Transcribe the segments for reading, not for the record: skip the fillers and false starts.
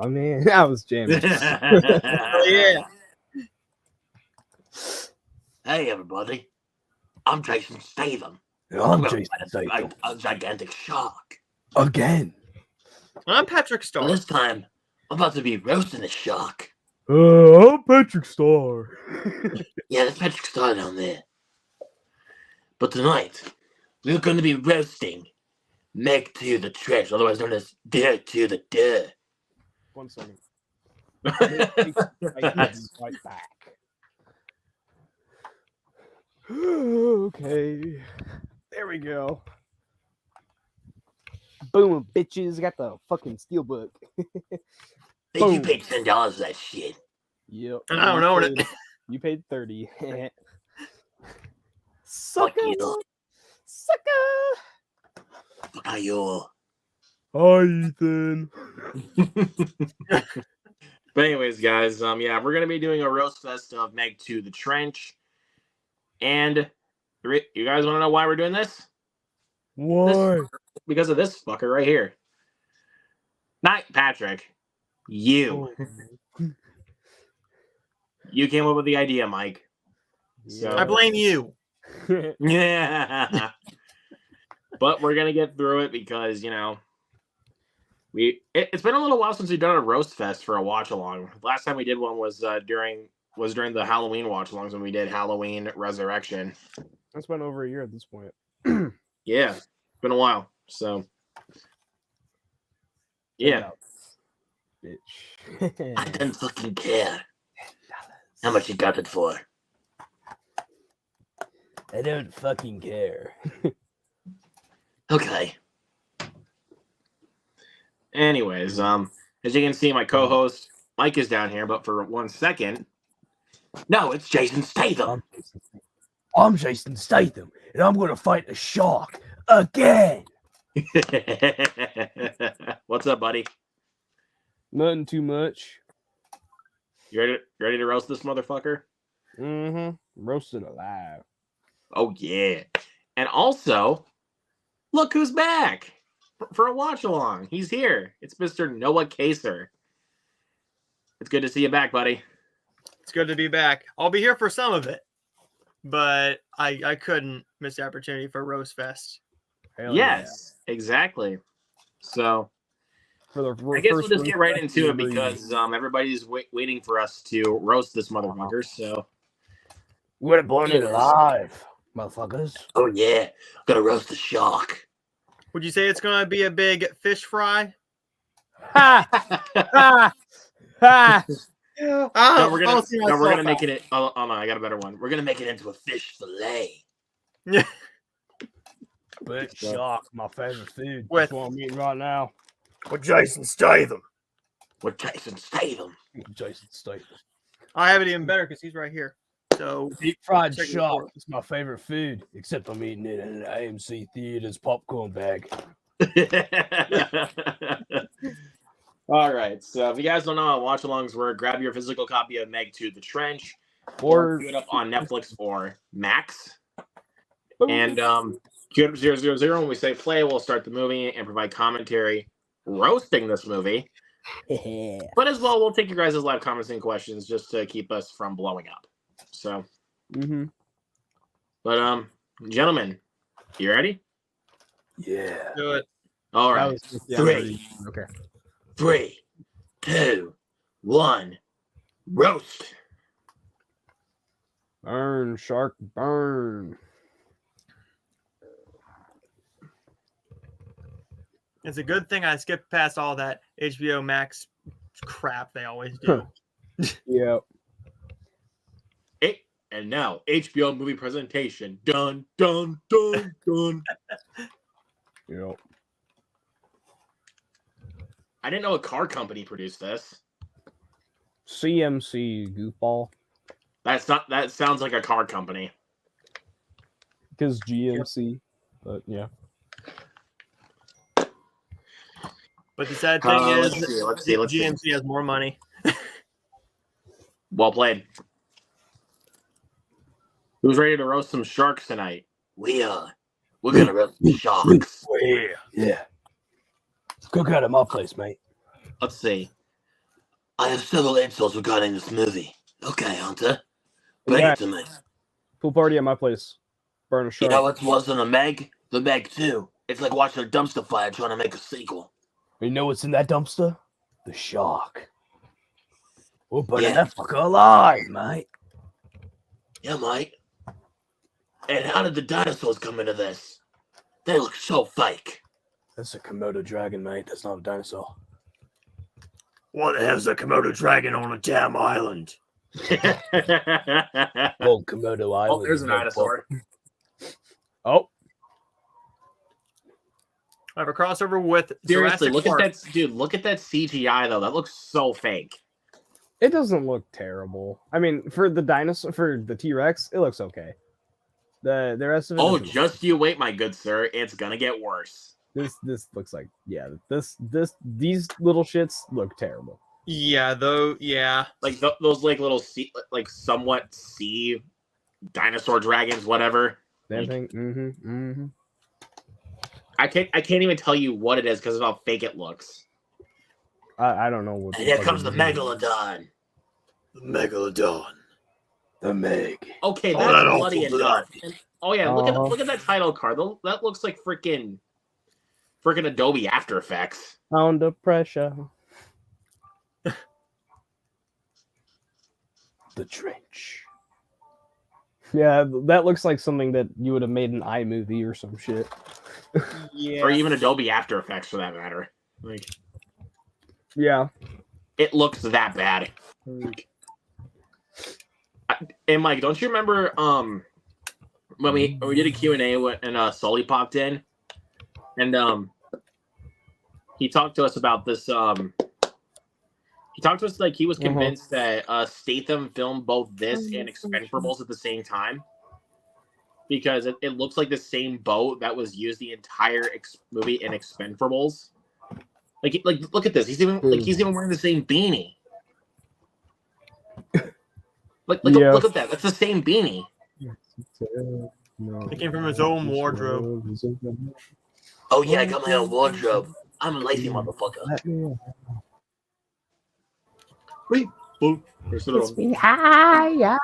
Oh man, I was jamming. Oh, yeah. Hey, everybody. I'm Jason Statham. I'm gonna Jason fight Statham. a gigantic shark. Again. I'm Patrick Starr. This time, I'm about to be roasting a shark. I'm Patrick Starr. Yeah, that's Patrick Star down there. But tonight, we're going to be roasting Meg to the Trench, otherwise known as Dirt to the Dirt. 1 second. Right back. Okay. There we go. Boom, bitches. Got the fucking steelbook. Hey, you paid $10 for that shit. Yep. And I don't own it. You paid 30. Fuck Sucker. you. Sucker. Fuck you. Hi, Ethan. But anyways, guys, yeah, we're gonna be doing a roast fest of Meg to the Trench, and you guys want to know why we're doing this? Why? Because of this fucker right here. Not Patrick. You. You came up with the idea, Mike. So I blame you. yeah. But we're gonna get through it because it's been a little while since we've done a roast fest for a watch along. Last time we did one was during the Halloween watch alongs when we did Halloween Resurrection. That's been over a year at this point. Yeah, it's been a while. So yeah. Bitch. I don't fucking care how much you got it for. I don't fucking care. Okay. Anyways, as you can see, my co-host Mike is down here, but for 1 second. No, it's Jason Statham. I'm Jason Statham, and I'm gonna fight a shark again. What's up, buddy? Nothing too much. You ready to roast this motherfucker? Mm-hmm. Roasted alive. Oh yeah. And also, look who's back for a watch along. He's here. It's Mr. Noah Kaser. It's good to see you back, buddy. It's good to be back. I'll be here for some of it, but I couldn't miss the opportunity for Roast Fest. Hell Yes, exactly. So For the I guess we'll first just get right into it roast because everybody's waiting for us to roast this motherfucker. So We're gonna burn it alive, motherfuckers. Oh yeah, gonna roast the shark. Would you say it's going to be a big fish fry? Ha! Ha! Ha! no, we're gonna make it. Oh no, I got a better one. We're gonna make it into a fish fillet. Yeah. Big shark, my favorite food. With- That's what I'm eating right now. With Jason Statham. With Jason Statham. Jason Statham. I have it even better because he's right here. So Deep fried Check it shark out. is my favorite food, except I'm eating it in an AMC Theaters popcorn bag. All right. So if you guys don't know how watch alongs work, grab your physical copy of Meg to the Trench, Or queue it up on Netflix or Max. And queue it up 000. When we say play, we'll start the movie and provide commentary roasting this movie. But as well, we'll take your guys' live comments and questions just to keep us from blowing up. So, but gentlemen, you ready? Yeah. do it. All that right. was just, Three. Okay. 3, 2, 1. Roast. Burn, shark, burn. It's a good thing I skipped past all that HBO Max crap they always do. Yep. And now, HBO movie presentation. Dun, dun, dun, dun. Yep. I didn't know a car company produced this. CMC goofball. That sounds like a car company. Because GMC. But yeah. But the sad thing is, let's see. GMC has more money. Well played. Who's ready to roast some sharks tonight? We are. We're gonna roast the sharks. Yeah. Cook out at my place, mate. Let's see. I have several insults regarding this movie. Okay, Hunter. Bring Yeah. it to me. Pool party at my place. Burn a You shark. know what's worse than the Meg? The Meg 2. It's like watching a dumpster fire trying to make a sequel. You know what's in that dumpster? The shark. We're burning Yeah. that fucker alive, mate. Yeah, mate. And how did the dinosaurs come into this? They look so fake. That's a Komodo dragon, mate. That's not a dinosaur. What the hell's a Komodo dragon on a damn island? Old Komodo Island. Oh, there's is a no dinosaur. Oh, I have a crossover with Seriously, Jurassic look Park. at that, dude. Look at that CGI though. That looks so fake. it doesn't look terrible. I mean, for the dinosaur, for the T-Rex, it looks okay. The rest of it. Oh, doesn't look- just you wait, my good sir. It's gonna get worse. this looks like these little shits look terrible. Yeah, though. Yeah. Like those like little sea, like somewhat sea dinosaur dragons, whatever. That thing. I can't even tell you what it is because of how fake it looks. I don't know what. And here fuck comes it the is. Megalodon. The Megalodon. The Meg. Okay, Oh, that's that bloody awful enough. blood. And- oh yeah, look Uh-huh. at that title card. That looks like freaking Adobe After Effects. Under pressure. The trench. Yeah, that looks like something that you would have made an iMovie or some shit. Yeah. Or even Adobe After Effects for that matter. Like Yeah. it looks that bad. Like, and Mike, don't you remember when we did a Q&A and Sully popped in and he talked to us about this he talked to us like he was convinced that Statham filmed both this and Expendables at the same time because it looks like the same boat that was used the entire movie in Expendables. Like look at this. He's even wearing the same beanie. Yeah. Look at that. That's the same beanie. It came from his own wardrobe. Oh yeah, I got my own wardrobe. I'm a lazy motherfucker. It's me higher.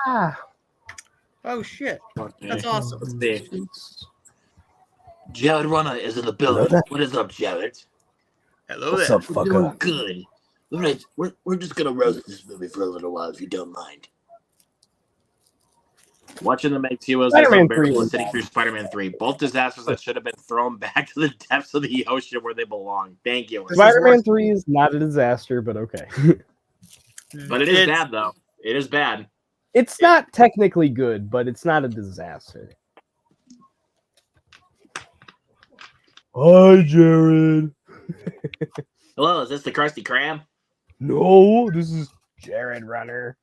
Oh shit! That's awesome. Let's see. Jared Runner is in the building. What is up, Jared? Hello What's there. up, We're doing fucker? good. All right, we're just gonna roast this movie for a little while, if you don't mind. Watching the Meg 2 was Spider-Man unbearable 3 and sitting through Spider-Man 3. Both disasters that should have been thrown back to the depths of the ocean where they belong. Thank you. Spider-Man 3 is not a disaster, but okay. But it is bad though. It is bad. It's not technically good, but it's not a disaster. Hi, Jared. Hello, is this the Krusty Krab? No, this is Jared Runner.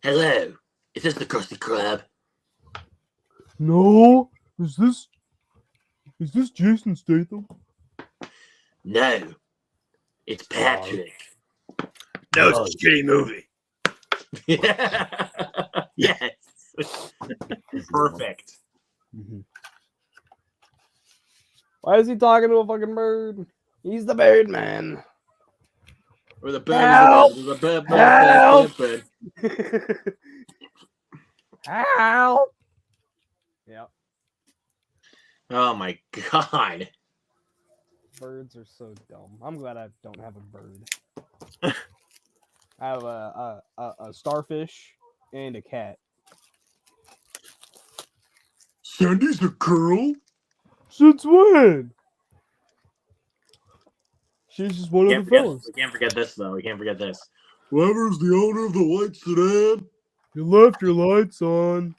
Hello, is this the Krusty Krab? no. Is this Jason Statham? No, it's Patrick. No, it's a shitty movie. Yes. Perfect. Why is he talking to a fucking bird? He's the bird man. Or the bird. Help! The bird, Help! bird, bird. Help! Yep. Oh my god. Birds are so dumb. I'm glad I don't have a bird. I have a starfish and a cat. Sandy's a girl? Since when? She's just one of the fellas. We can't forget this though. We can't forget this. Whoever's the owner of the white sedan. You left your lights on.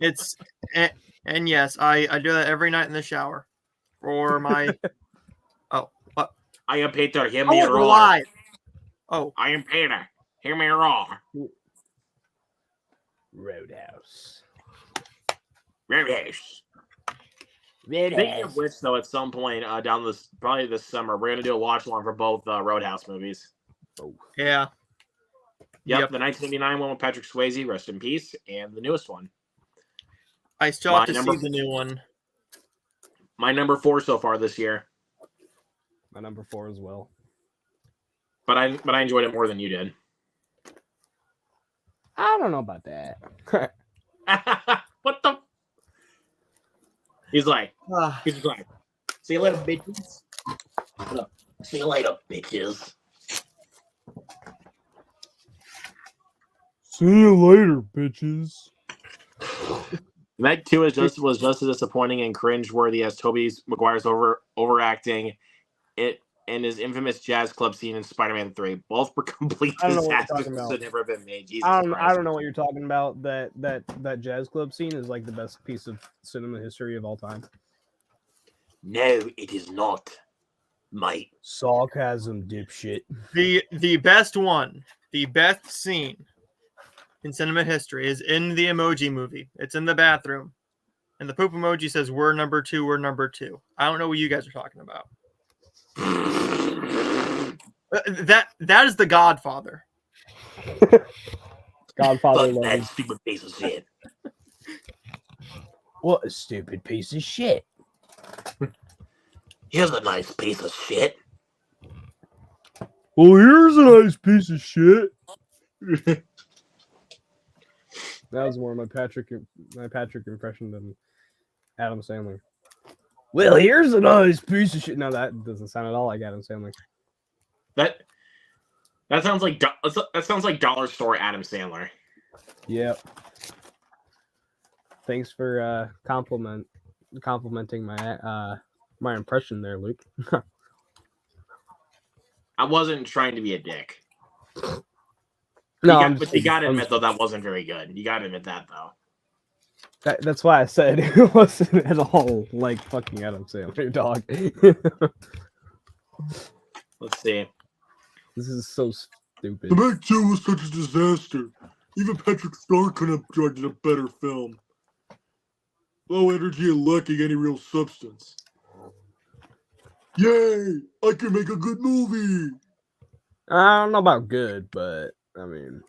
It's and yes, I do that every night in the shower. For my I am Peter. Hear oh, me we're roar. live. Oh, I am Peter. Hear me roar. Roadhouse. Roadhouse. Speaking of which, though, at some point down this probably this summer, we're gonna do a watch along for both Roadhouse movies. Both. Yeah. Yep, the 1989 one with Patrick Swayze, rest in peace, and the newest one. I still have to see the new one. My number 4 so far this year. My number 4 as well. But I enjoyed it more than you did. I don't know about that. What the? He's like, see you later, bitches. See you later, bitches. See you later, bitches. Meg 2 was just as disappointing and cringe-worthy as Tobey Maguire's overacting it and his infamous jazz club scene in Spider-Man 3. Both were complete I don't know what you're disasters talking about. that never been made. Jesus I Christ. don't know what you're talking about. That jazz club scene is like the best piece of cinema history of all time. No, it is not, mate. Sarcasm, dipshit. The best one, the best scene in cinema history is in the Emoji Movie. It's in the bathroom, and the poop emoji says, "We're number 2. We're number 2." I don't know what you guys are talking about. That is the Godfather. Godfather Fuck that Logan. stupid piece of shit. What a stupid piece of shit. Here's a nice piece of shit. Well, here's a nice piece of shit. That was more my Patrick impression than Adam Sandler. Well, here's a nice piece of shit. No, that doesn't sound at all like Adam Sandler. That sounds like Dollar Store Adam Sandler. Yep. Thanks for complimenting my my impression there, Luke. I wasn't trying to be a dick. No, But you got to admit though that wasn't very good. You got to admit that though. That's why I said it wasn't at all like fucking Adam Sandler, dog. Let's see. This is so stupid. The Meg 2 was such a disaster. Even Patrick Star couldn't have directed a better film. Low energy and lacking any real substance. Yay! I can make a good movie! I don't know about good, but I mean,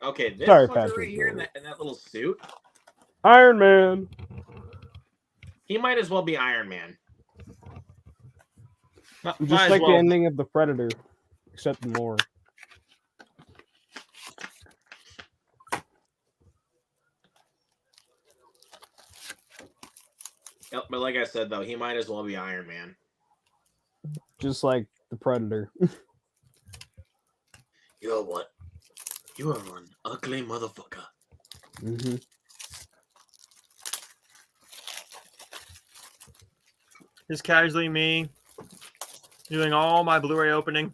Okay, this Sorry, fucker Patrick, right here in that little suit, Iron Man. he might as well be Iron Man. Just like the ending of the Predator, except more. Yep, but like I said though, he might as well be Iron Man. Just like the Predator. You're what? You are one ugly motherfucker. Mm-hmm. Just casually me doing all my Blu-ray opening.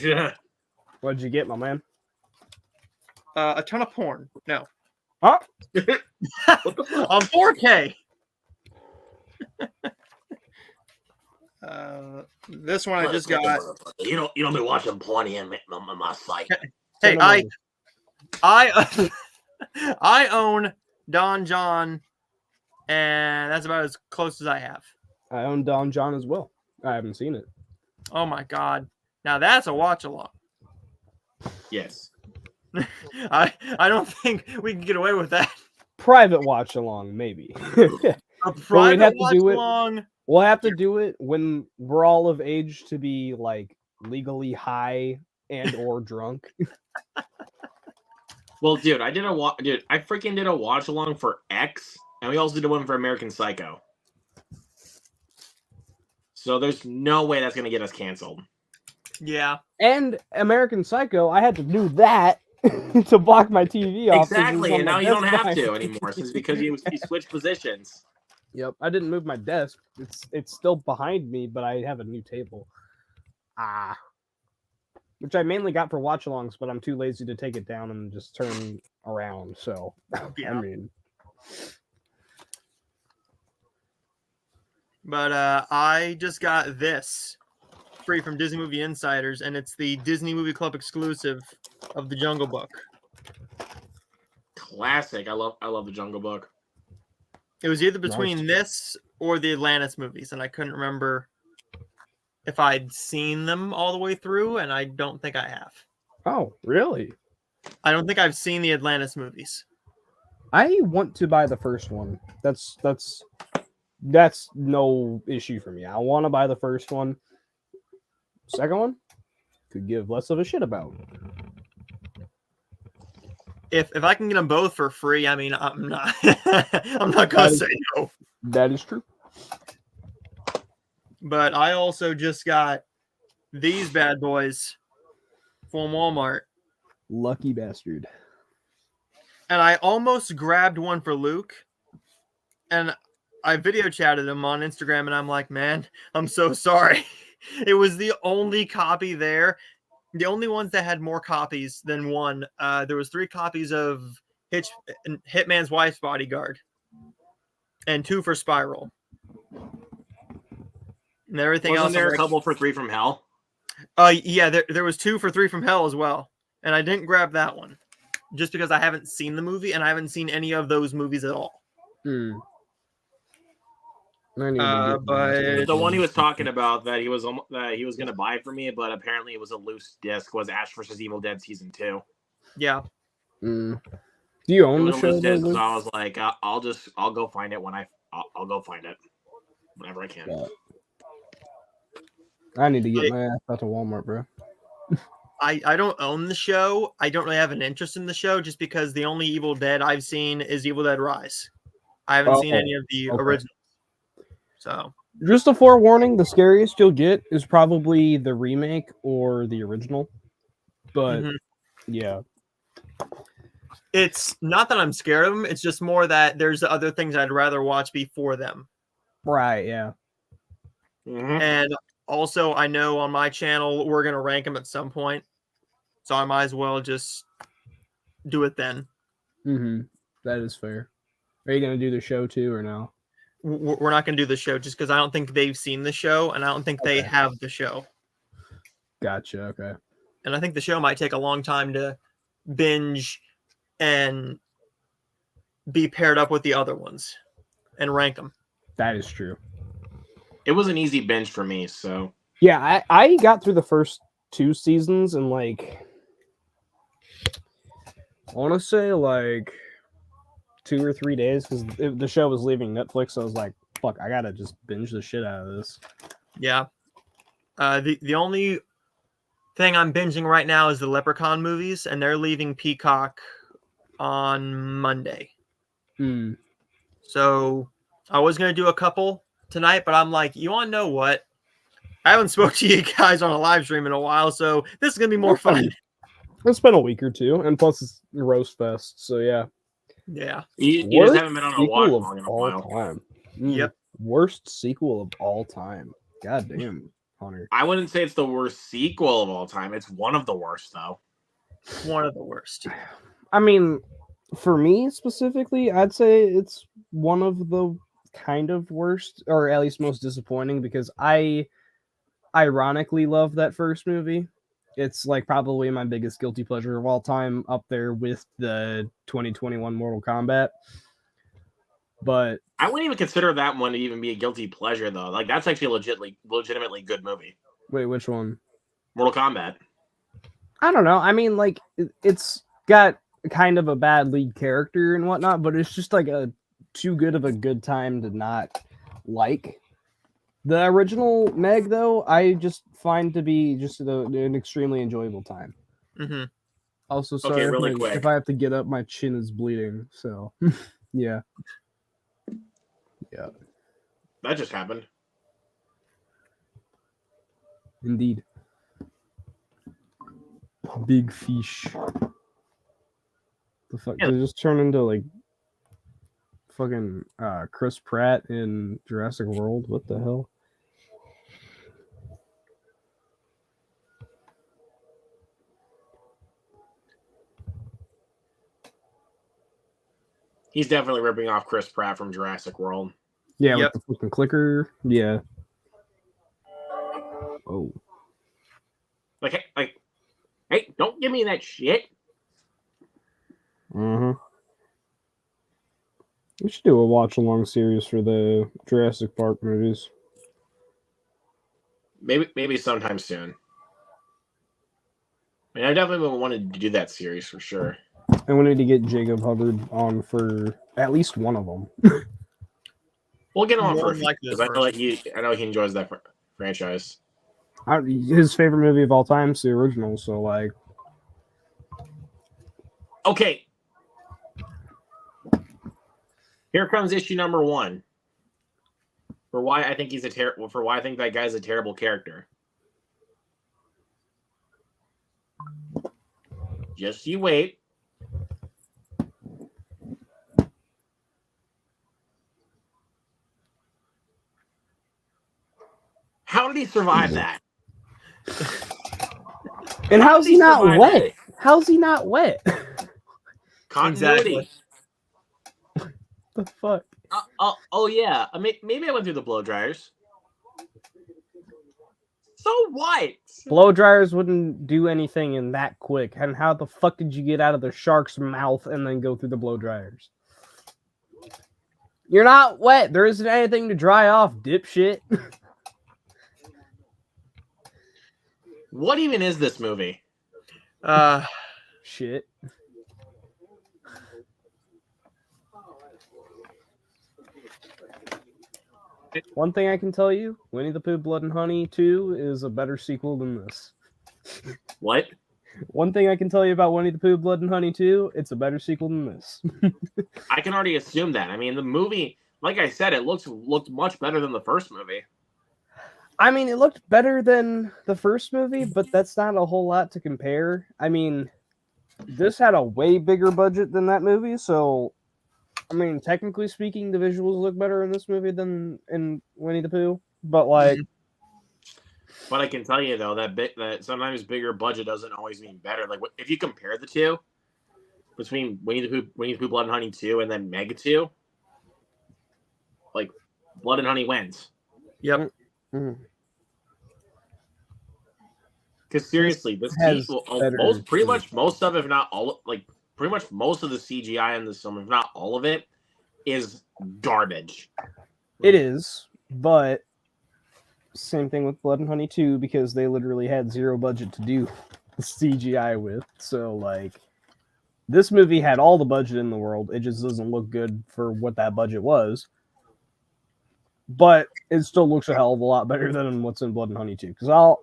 Yeah. What'd you get, my man? A ton of porn. No. Huh? On 4K. This one I just got. You don't be watching porn on my site. Hey, I own Don John, and that's about as close as I have. I own Don John as well. I haven't seen it. Oh my god! Now that's a watch along. Yes. I don't think we can get away with that. Private watch along, maybe. A private have to watch do it- along. We'll have to do it when we're all of age to be like legally high and or drunk. Well, dude, I freaking did a watch along for X, and we also did one for American Psycho. So there's no way that's gonna get us canceled. Yeah. And American Psycho, I had to do that to block my TV off. 'cause it was Exactly, on and my now you don't desk have to behind me. anymore, since because you switched positions. Yep, I didn't move my desk. It's still behind me, but I have a new table. Which I mainly got for watch-alongs, but I'm too lazy to take it down and just turn around. So, Yeah. I mean, But I just got this free from Disney Movie Insiders, and it's the Disney Movie Club exclusive of The Jungle Book. Classic. I love the Jungle Book. It was either between this or the Atlantis movies, and I couldn't remember if I'd seen them all the way through, and I don't think I have. Oh, really? I don't think I've seen the Atlantis movies. I want to buy the first one. That's no issue for me. I want to buy the first one. Second one could give less of a shit about. If I can get them both for free, I mean, I'm not I'm not gonna say no. That is true. But I also just got these bad boys from Walmart, Lucky bastard. and I almost grabbed one for Luke, and I video chatted him on Instagram, and I'm like, man, I'm so sorry. It was the only copy there. The only ones that had more copies than one. There was 3 copies of Hitman's Wife's Bodyguard, and 2 for Spiral, and everything Wasn't else. there a couple for 3 from Hell? Yeah, there was 2 for 3 from Hell as well, and I didn't grab that one just because I haven't seen the movie and I haven't seen any of those movies at all. But The one he was talking about that he was going to buy for me, but apparently it was a loose disc, was Ash vs. Evil Dead Season 2. Yeah. Do you It own the was a show? loose disc, Luke? so I was like, I'll go find it when I'll go find it whenever I can. Yeah. I need to get my ass out to Walmart, bro. I don't own the show. I don't really have an interest in the show just because the only Evil Dead I've seen is Evil Dead Rise. I haven't seen any of the originals. So just a forewarning, the scariest you'll get is probably the remake or the original. But yeah. It's not that I'm scared of them. It's just more that there's other things I'd rather watch before them. Right, yeah. And also, I know on my channel, we're going to rank them at some point. So I might as well just do it then. That is fair. Are you going to do the show too or no? We're not going to do the show just because I don't think they've seen the show and I don't think they have the show. Gotcha, okay. And I think the show might take a long time to binge and be paired up with the other ones and rank them. That is true. It was an easy binge for me, so. Yeah, I got through the first 2 seasons in like, I want to say like 2 or 3 days because the show was leaving Netflix. So I was like, fuck, I gotta just binge the shit out of this. Yeah. The only thing I'm binging right now is the Leprechaun movies, and they're leaving Peacock on Monday. So I was going to do a couple tonight, but I'm like, you want to know what? I haven't spoke to you guys on a live stream in a while, so this is going to be more fun. It's been a week or 2, and plus it's Roastfest, so yeah. Yeah. You just haven't been on a walk long in a while. Time. Yep. Worst sequel of all time. God damn, Hunter. I wouldn't say it's the worst sequel of all time. It's one of the worst, though. One of the worst. I mean, for me specifically, I'd say it's one of the kind of worst, or at least most disappointing, because I ironically love that first movie. It's like probably my biggest guilty pleasure of all time, up there with the 2021 Mortal Kombat. But I wouldn't even consider that one to even be a guilty pleasure, though. Like, that's actually a legitimately good movie. wait, which one? Mortal Kombat. I don't know. I mean, like, it's got kind of a bad lead character and whatnot, but it's just like a too good of a good time to not like. The original Meg, though, I just find to be just an extremely enjoyable time. Also, sorry, really quick. if I have to get up, my chin is bleeding. So, yeah. Yeah. That just happened. Indeed. Big fish. The fuck? Yeah. They just turn into like fucking Chris Pratt in Jurassic World. What the hell? He's definitely ripping off Chris Pratt from Jurassic World. Yeah, Yep. with the fucking clicker. Yeah. Oh. Like, hey, don't give me that shit. We should do a watch along series for the Jurassic Park movies. Maybe sometime soon. I mean, I definitely wanted to do that series for sure. I wanted to get Jacob Hubbard on for at least one of them. We'll get him on More for a few like this because I know first. I know he enjoys that franchise. His favorite movie of all time is the original, so like, Okay. Here comes issue number 1. For why I think that guy's a terrible character. Just you wait. How did he survive that? and How how's did he he not survive wet? that? How's he not wet? Continuity. The fuck? Oh yeah. Maybe I went through the blow dryers. So what? Blow dryers wouldn't do anything in that quick. And how the fuck did you get out of the shark's mouth and then go through the blow dryers? You're not wet. There isn't anything to dry off, dipshit. What even is this movie? Shit. One thing I can tell you, Winnie the Pooh Blood and Honey 2 is a better sequel than this. What? One thing I can tell you about Winnie the Pooh Blood and Honey 2, it's a better sequel than this. I can already assume that. I mean, the movie, like I said, it looked much better than the first movie. I mean, it looked better than the first movie, but that's not a whole lot to compare. I mean, this had a way bigger budget than that movie, so I mean, technically speaking, the visuals look better in this movie than in Winnie the Pooh. But like, But I can tell you though that sometimes bigger budget doesn't always mean better. Like if you compare the two between Winnie the Pooh Blood and Honey 2 and then Meg 2, like Blood and Honey wins. Yep. Because seriously, this pretty much most of, if not all, like pretty much most of the CGI in this film, if not all of it, is garbage. It is, but same thing with Blood and Honey 2 because they literally had zero budget to do CGI with. So like, this movie had all the budget in the world. It just doesn't look good for what that budget was. But it still looks a hell of a lot better than what's in Blood and Honey 2. Because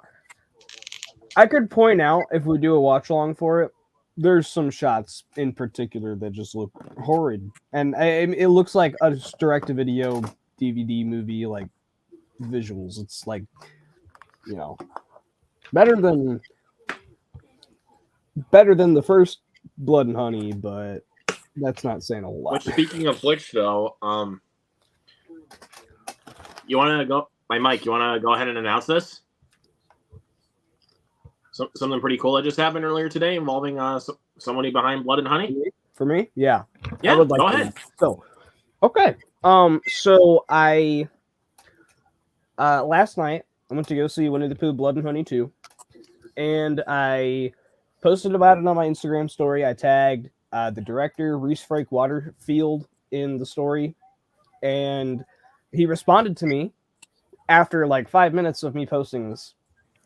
I could point out, if we do a watch along for it, there's some shots in particular that just look horrid. And it looks like a direct-to-video DVD movie, like, visuals. It's like, you know, better than the first Blood and Honey, but that's not saying a lot. Which, speaking of which, though, you want to go, Mike? You want to go ahead and announce this? Something pretty cool that just happened earlier today involving somebody behind Blood and Honey. For me, yeah. Yeah, I would like go to. ahead. So, okay. So I last night I went to go see Winnie the Pooh Blood and Honey 2, and I posted about it on my Instagram story. I tagged the director, Reese Frake Waterfield, in the story, and he responded to me after like 5 minutes of me posting this,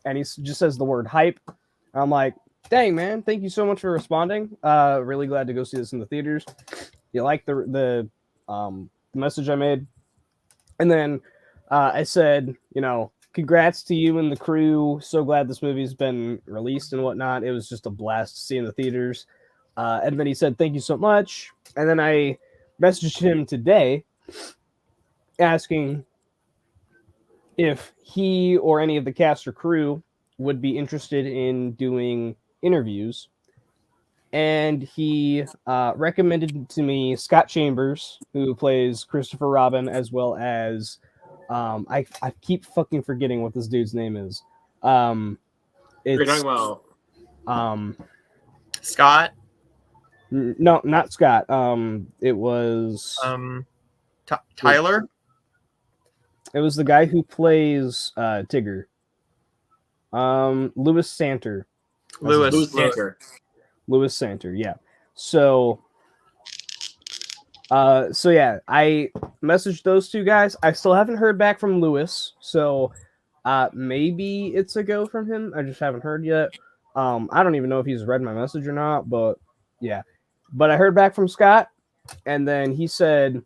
and he just says the word hype. I'm like, dang, man, thank you so much for responding. Really glad to go see this in the theaters. You like the message I made? And then I said, you know, congrats to you and the crew. So glad this movie's been released and whatnot. It was just a blast to see in the theaters. And then he said, thank you so much. And then I messaged him today asking if he or any of the cast or crew would be interested in doing interviews. And he recommended to me Scott Chambers, who plays Christopher Robin, as well as I keep fucking forgetting what this dude's name is. You're talking about Scott? No, not Scott. It was Tyler? It was the guy who plays Tigger. Louis Santer. Louis Santer. Louis Santer, yeah. So So yeah, I messaged those two guys. I still haven't heard back from Lewis, so maybe it's a go from him. I just haven't heard yet. I don't even know if he's read my message or not, but yeah. But I heard back from Scott, and then he said,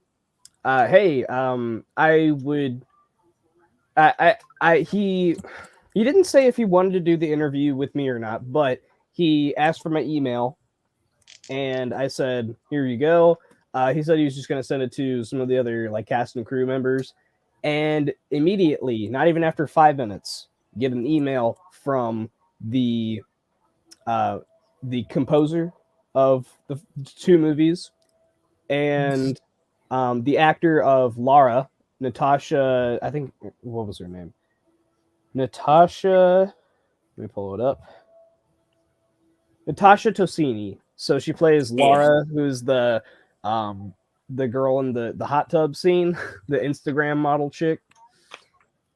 "Hey, I would." He didn't say if he wanted to do the interview with me or not, but he asked for my email, and I said, "Here you go." He said he was just going to send it to some of the other like cast and crew members, and immediately, not even after 5 minutes, get an email from the uh, the composer of the two movies and the actor of Lara, Natasha. I think what was her name? Natasha. Let me pull it up. Natasha Tosini. So she plays Laura, who's the girl in the hot tub scene, the Instagram model chick.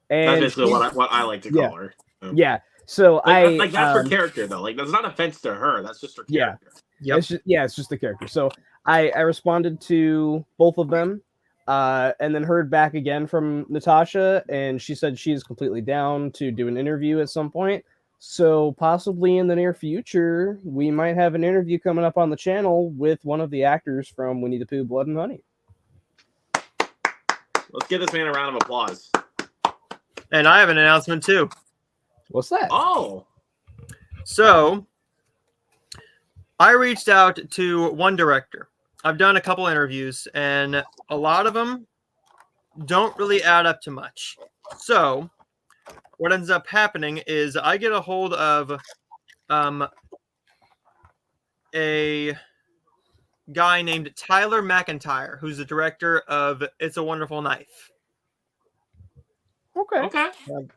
And That's basically what I like to call her. Yeah. So that's her character though. Like that's not offense to her. That's just her character. Yep. It's just the character. So I responded to both of them, and then heard back again from Natasha, and she said she's completely down to do an interview at some point. So possibly in the near future, we might have an interview coming up on the channel with one of the actors from Winnie the Pooh, Blood and Honey. Let's give this man a round of applause. And I have an announcement too. What's that? Oh. So I reached out to one director. I've done a couple interviews, and a lot of them don't really add up to much. So what ends up happening is I get a hold of a guy named Tyler McIntyre, who's the director of It's a Wonderful Knife. Okay.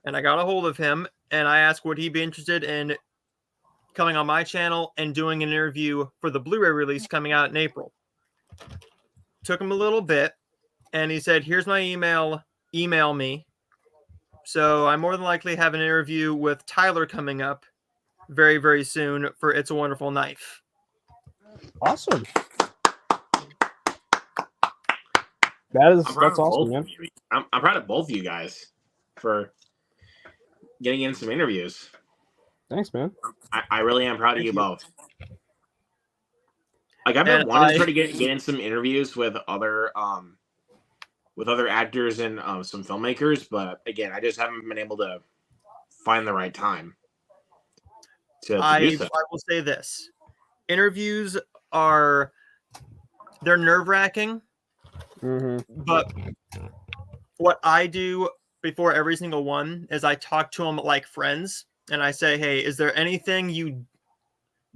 And I got a hold of him, and I asked would he be interested in coming on my channel and doing an interview for the Blu-ray release coming out in April. Took him a little bit, and he said, here's my email me. So I more than likely have an interview with Tyler coming up very, very soon for It's a Wonderful Knife. Awesome. That's awesome, man. I'm proud of both of you guys for getting in some interviews. Thanks, man. I really am proud of you both. Like I've been wanting to try to get in some interviews with other actors and some filmmakers, but again, I just haven't been able to find the right time to do so. I will say this: interviews they're nerve-wracking, but what I do before every single one is I talk to them like friends, and I say, "Hey, is there anything you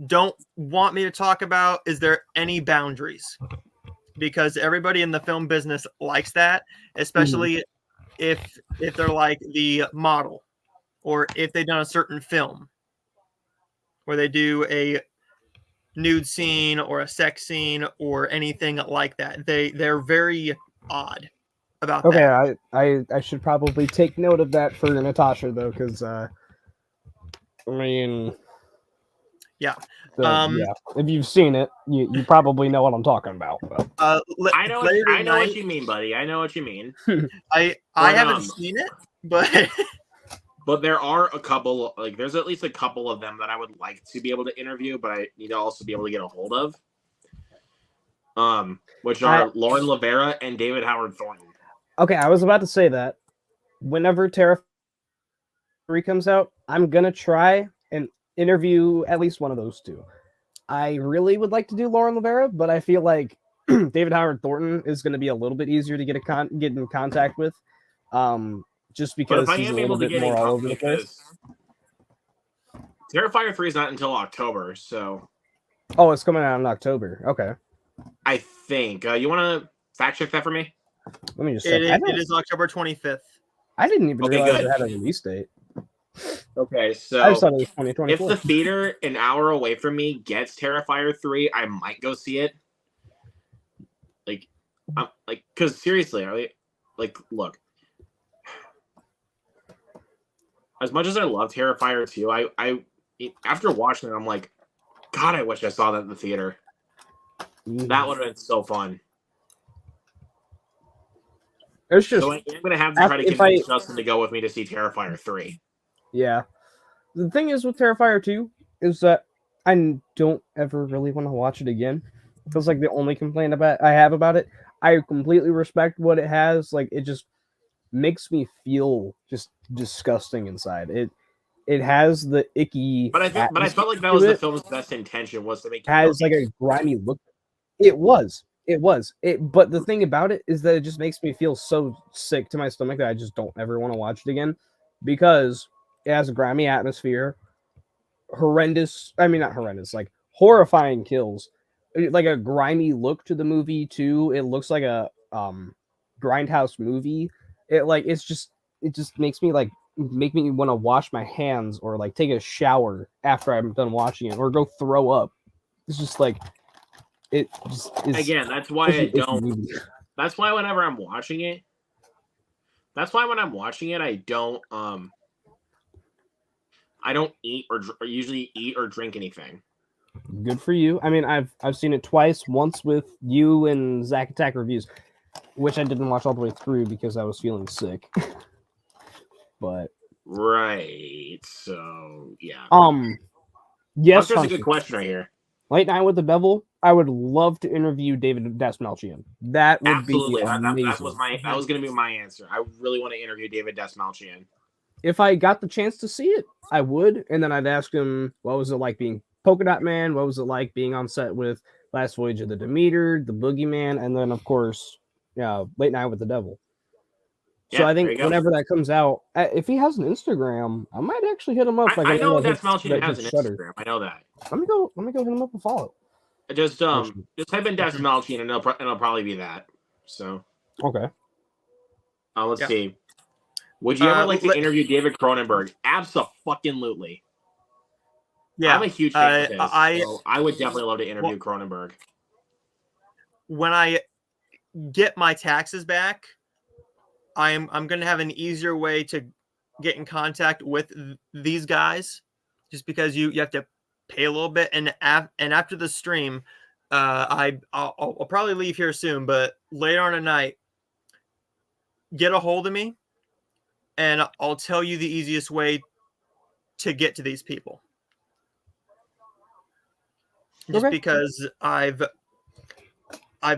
don't want me to talk about? Is there any boundaries?" Because everybody in the film business likes that, especially if they're like the model, or if they've done a certain film where they do a nude scene or a sex scene or anything like that. They're very odd about that. Okay, I should probably take note of that for Natasha though, because I mean, yeah. If you've seen it, you probably know what I'm talking about. But. I know what you mean, buddy. I know what you mean. I haven't seen it, but but there are a couple. Like, there's at least a couple of them that I would like to be able to interview, but I need to also be able to get a hold of. Which are Lauren Lavera and David Howard Thornton. Okay, I was about to say that. Whenever Terra 3 comes out, I'm gonna try and interview at least one of those two. I really would like to do Lauren Lavera, but I feel like David Howard Thornton is going to be a little bit easier to get in contact with, just because he's a little bit more all over the place. Terrifier 3 is not until October, so. Oh, it's coming out in October. Okay. I think. You want to fact check that for me? Let me just check. It is October 25th. I didn't even realize it had a release date. Okay, so I just thought it was 2024. If the theater an hour away from me gets Terrifier 3, I might go see it. Because seriously, look. As much as I love Terrifier 2, I after watching it, I'm like, God, I wish I saw that in the theater. That would have been so fun. It's just So I'm going to have to try to if I convince Justin to go with me to see Terrifier 3. yeah. The thing is with Terrifier 2 is that I don't ever really want to watch it again. That's like the only complaint I have about it. I completely respect what it has. Like it just makes me feel just disgusting inside. It has the icky But I atmosphere felt like that to was the it. film's best intention, was to make you feel Has like a grimy look. It was. It was. But the thing about it is that it just makes me feel so sick to my stomach that I just don't ever want to watch it again because it has a grimy atmosphere, horrendous. I mean, not horrendous, like horrifying kills, like a grimy look to the movie too. It looks like a grindhouse movie. It just makes me make me want to wash my hands or like take a shower after I'm done watching it or go throw up. It's just like it just is again. That's why such I an icky don't. movie. That's why whenever I'm watching it, that's why when I'm watching it, I don't eat or usually eat or drink anything. Good for you. I mean, I've seen it twice. Once with you and Zack Attack Reviews, which I didn't watch all the way through because I was feeling sick. But Right. So yeah. yes, There's a Hunter. good question right here. Late Night with the Devil. I would love to interview David Desmalchian. That would Absolutely. be amazing. That was going to be my answer. I really want to interview David Desmalchian. If I got the chance to see it, I would, and then I'd ask him what was it like being Polka Dot Man, what was it like being on set with Last Voyage of the Demeter, the Boogeyman, and then of course, Late Night with the Devil. So Yeah, I there think you go. whenever that comes out, if he has an Instagram, I might actually hit him up. I know that Desmalchian has an Shudder. Instagram. I know that. Let me go hit him up and follow. Just type in Desmalchian and it'll probably be that. So Okay. let's see. Would you ever like to interview David Cronenberg? Absolutely. Yeah, I'm a huge fan of his. So I would definitely love to interview Cronenberg. When I get my taxes back, I'm going to have an easier way to get in contact with these guys, just because you have to pay a little bit. And after the stream, I'll probably leave here soon, but later on tonight, get a hold of me, and I'll tell you the easiest way to get to these people. Just because I've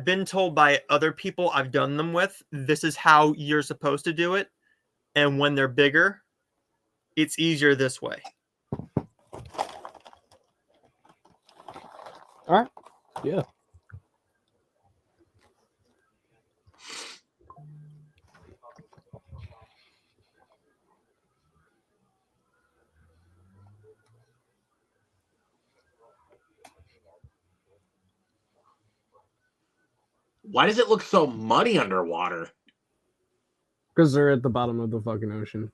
been told by other people I've done them with, this is how you're supposed to do it. And when they're bigger, it's easier this way. All right. Yeah. Why does it look so muddy underwater? Because they're at the bottom of the fucking ocean.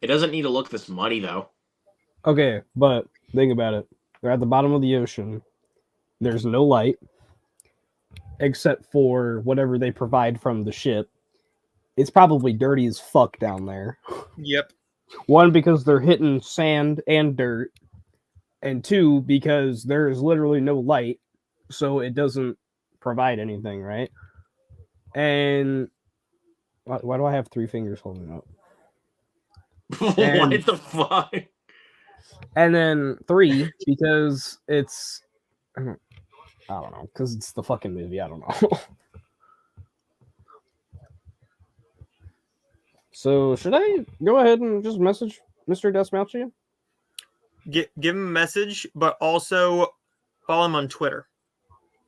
It doesn't need to look this muddy, though. Okay, but think about it. They're at the bottom of the ocean. There's no light, except for whatever they provide from the ship. It's probably dirty as fuck down there. Yep. One, because they're hitting sand and dirt. And two, because there's literally no light, so it doesn't provide anything, right? And why do I have three fingers holding up? What the fuck? And then three, because it's I don't know, because it's the fucking movie. I don't know. So should I go ahead and just message Mr. Desmalchian? Give him a message, but also follow him on Twitter.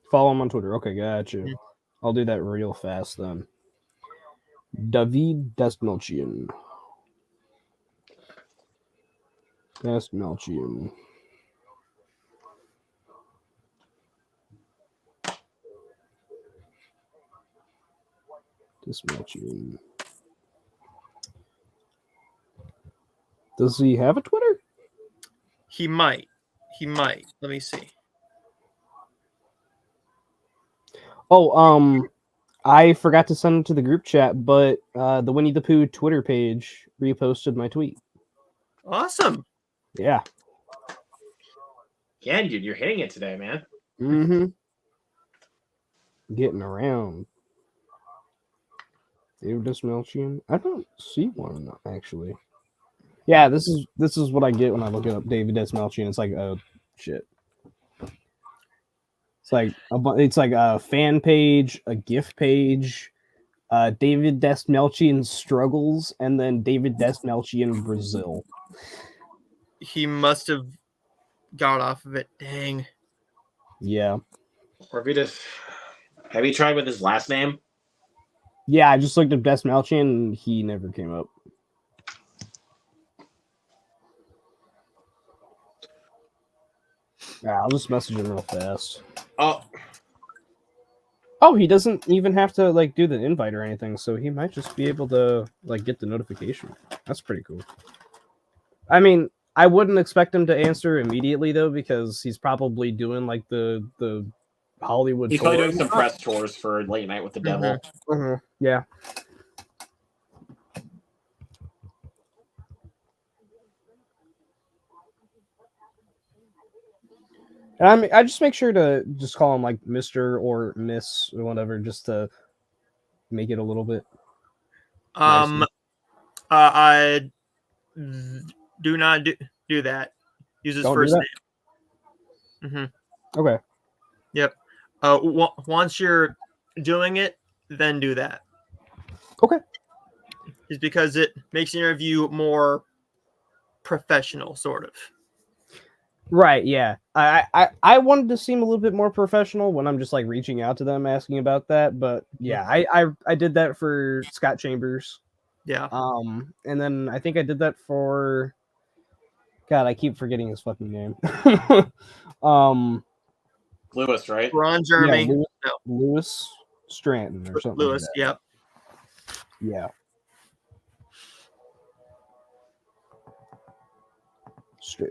Follow him on Twitter. Okay, gotcha. Mm-hmm. I'll do that real fast then. David Desmalchian. Desmalchian. Desmalchian. Does he have a Twitter? He might. Let me see. Oh, I forgot to send it to the group chat, but the Winnie the Pooh Twitter page reposted my tweet. Awesome. Yeah. Yeah, dude, you're hitting it today, man. Mm-hmm. Getting around. David Desmelchian. I don't see one actually. Yeah, this is what I get when I look up David Desmelchian. It's like, oh shit. It's like a fan page, a GIF page, David Desmelchian struggles, and then David Desmelchian Brazil. He must have got off of it. Dang. Yeah. Or if you just have you tried with his last name? Yeah, I just looked up Desmelchian and he never came up. Yeah, I'll just message him real fast. Oh, Oh, he doesn't even have to like do the invite or anything, so he might just be able to like get the notification. That's pretty cool. I mean, I wouldn't expect him to answer immediately though, because he's probably doing like the Hollywood. he's probably tour. doing some press tours for Late Night with the Devil. Yeah. And I just make sure to just call him like Mr. or Miss or whatever, just to make it a little bit. nicer. I do not do that. Use his Don't do first that? name. Okay. Yep. Once you're doing it, then do that. Okay. Just because it makes the interview more professional, sort of. Right, yeah. I wanted to seem a little bit more professional when I'm just like reaching out to them asking about that, but yeah, I did that for Scott Chambers. Yeah. And then I think I did that for God, I keep forgetting his fucking name. Lewis, right? Ron Jeremy. Yeah, Lewis Stratton or something. Lewis, like yep. Yeah.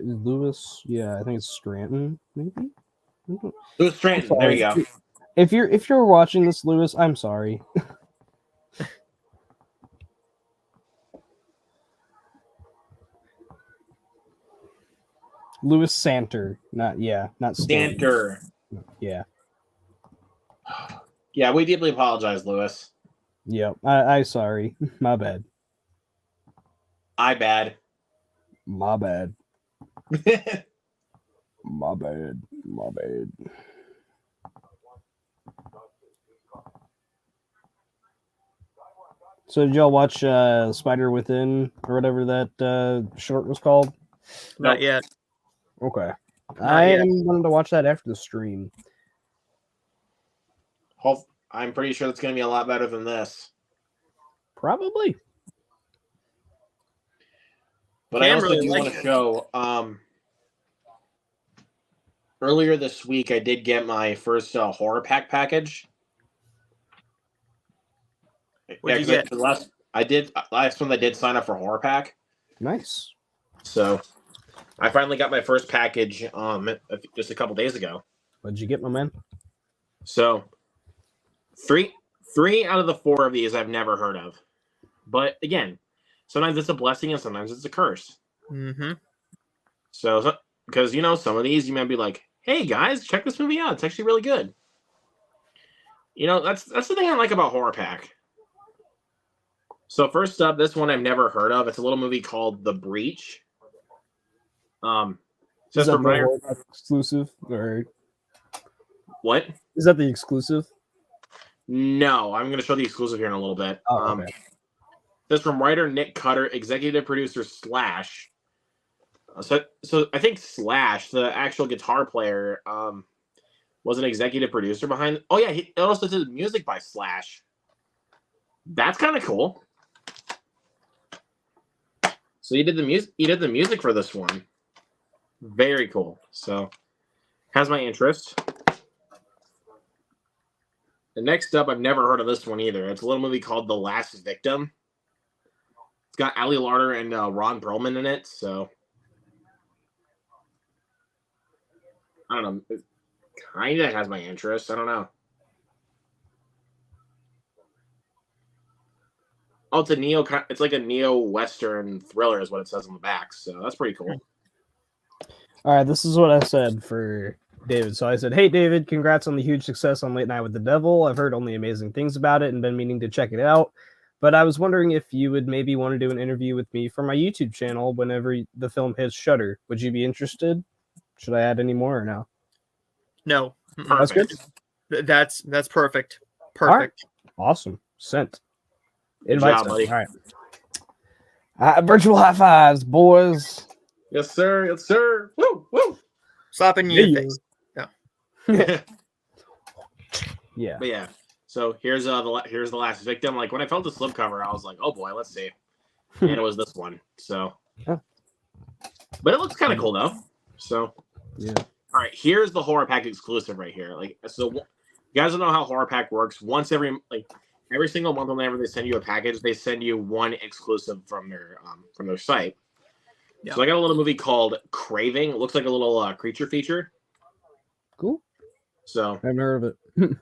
Lewis, yeah, I think it's Stratton, maybe. Lewis Stratton. There you go. If you're watching this, Lewis, I'm sorry. Lewis Santer, not Stanton. Santer. Yeah. Yeah, we deeply apologize, Lewis. Yep. I sorry. My bad. My bad. My bad. My bad. My bad. So did y'all watch Spider Within or whatever that short was called? Not yet. Okay. Not I yet. am going to watch that after the stream. I'm pretty sure it's going to be a lot better than this. Probably. But I also really do like want to it. show. Earlier this week, I did get my first horror pack package. What'd you get? Last one I did sign up for horror pack. Nice. So I finally got my first package just a couple days ago. What'd you get, my man? So three out of the 4 of these I've never heard of. But again, sometimes it's a blessing and sometimes it's a curse. Mm-hmm. So because some of these you might be like, hey guys, check this movie out. It's actually really good. That's the thing I like about horror pack. So first up, this one I've never heard of. It's a little movie called The Breach. Is that the exclusive or what? Is that the exclusive? No, I'm going to show the exclusive here in a little bit. Oh, okay. This from writer Nick Cutter, executive producer Slash. So I think Slash, the actual guitar player, was an executive producer behind. Oh yeah, he also did music by Slash. That's kind of cool. So he did the music. He did the music for this one. Very cool. So has my interest. The next up, I've never heard of this one either. It's a little movie called The Last Victim. It's got Ali Larter and Ron Perlman in it. So I don't know. It kind of has my interest. I don't know. Oh, it's like a neo-western thriller is what it says on the back. So that's pretty cool. All right, this is what I said for David. So I said, hey, David, congrats on the huge success on Late Night with the Devil. I've heard only amazing things about it and been meaning to check it out. But I was wondering if you would maybe want to do an interview with me for my YouTube channel whenever the film hits Shutter. Would you be interested? Should I add any more or no? No. That's good. Perfect. That's perfect. All right. Perfect. Awesome. Sent. Good Invite job, sent. buddy. All right. Virtual high fives, boys. Yes, sir. Yes, sir. Woo, woo. Slapping you in the face. Yeah. But yeah, so here's the last victim. Like when I felt the slipcover, I was like, oh boy, let's see, and it was this one. So, Huh. but it looks kind of cool though. So, Yeah. all right, here's the horror pack exclusive right here. Like, so you guys don't know how horror pack works. Once every single month, whenever they send you a package, they send you one exclusive from their site. Yeah. So I got a little movie called Craving. It looks like a little creature feature. Cool. So I haven't heard of it.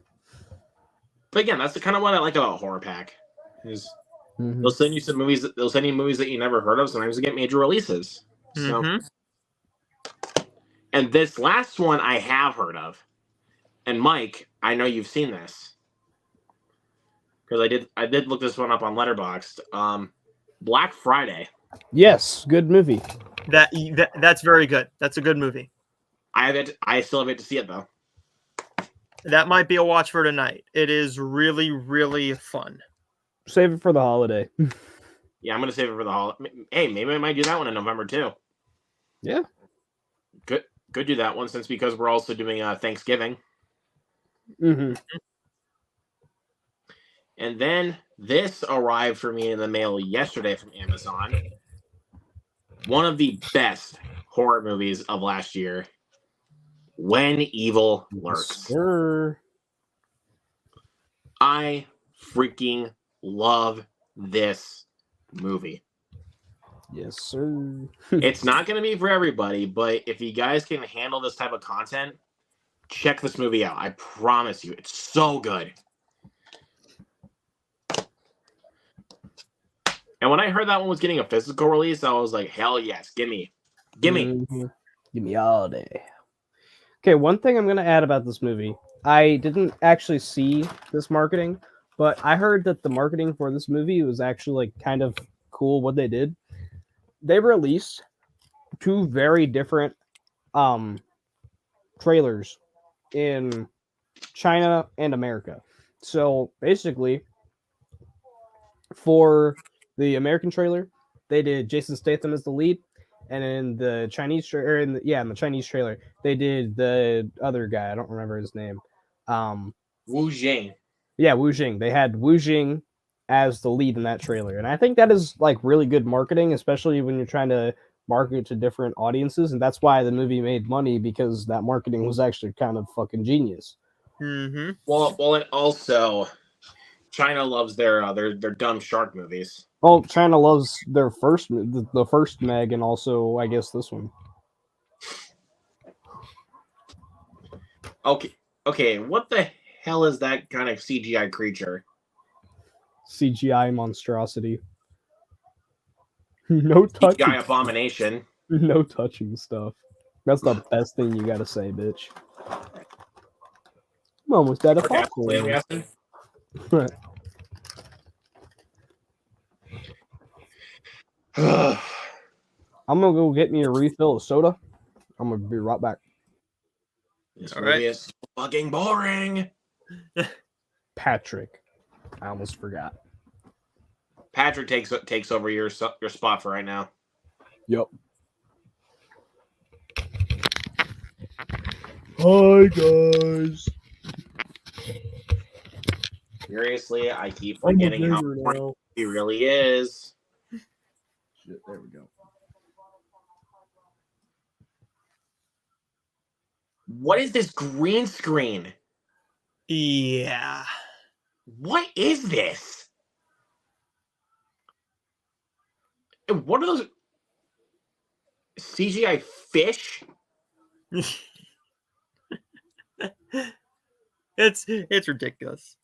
But again, that's the kind of what I like about Horror Pack. Is Mhm. they'll send you some movies. They'll send you movies that you never heard of. Sometimes they get major releases. So, Mhm. and this last one I have heard of. And Mike, I know you've seen this because I did look this one up on Letterboxd. Black Friday. Yes, good movie. That's very good. That's a good movie. I still have yet to see it though. That might be a watch for tonight. It is really, really fun. Save it for the holiday. Yeah, I'm gonna save it for the holiday. Hey, maybe I might do that one in November too. Yeah. Could do that one because we're also doing Thanksgiving. Mm-hmm. And then this arrived for me in the mail yesterday from Amazon. One of the best horror movies of last year. When Evil Lurks. Sure. I freaking love this movie. Yes, sir. It's not going to be for everybody, but if you guys can handle this type of content, check this movie out. I promise you, it's so good. And when I heard that one was getting a physical release, I was like, hell yes, gimme. Mhm. Give me all day. Okay, one thing I'm going to add about this movie. I didn't actually see this marketing, but I heard that the marketing for this movie was actually like kind of cool what they did. They released two very different trailers in China and America. So basically, for the American trailer, they did Jason Statham as the lead, and in the Chinese trailer, in the Chinese trailer, they did the other guy. I don't remember his name. Wu Jing. Yeah, Wu Jing. They had Wu Jing as the lead in that trailer, and I think that is like really good marketing, especially when you're trying to market to different audiences, and that's why the movie made money because that marketing was actually kind of fucking genius. Mm-hmm. Well, and also China loves their dumb shark movies. Well, China loves their the first Meg, and also I guess this one. Okay. What the hell is that kind of CGI creature? CGI monstrosity. No touching. CGI abomination. No touching stuff. That's the best thing you gotta say, bitch. I'm almost out of popcorn. I'm gonna go get me a refill of soda. I'm gonna be right back. This All movie right. is fucking boring. Patrick. I almost forgot. Patrick takes over your spot for right now. Yep. Hi guys. Seriously, I keep I'm a forgetting how gamer boring now. he really is. Shit, there we go. What is this green screen? Yeah. What is this? And what are those CGI fish? It's ridiculous.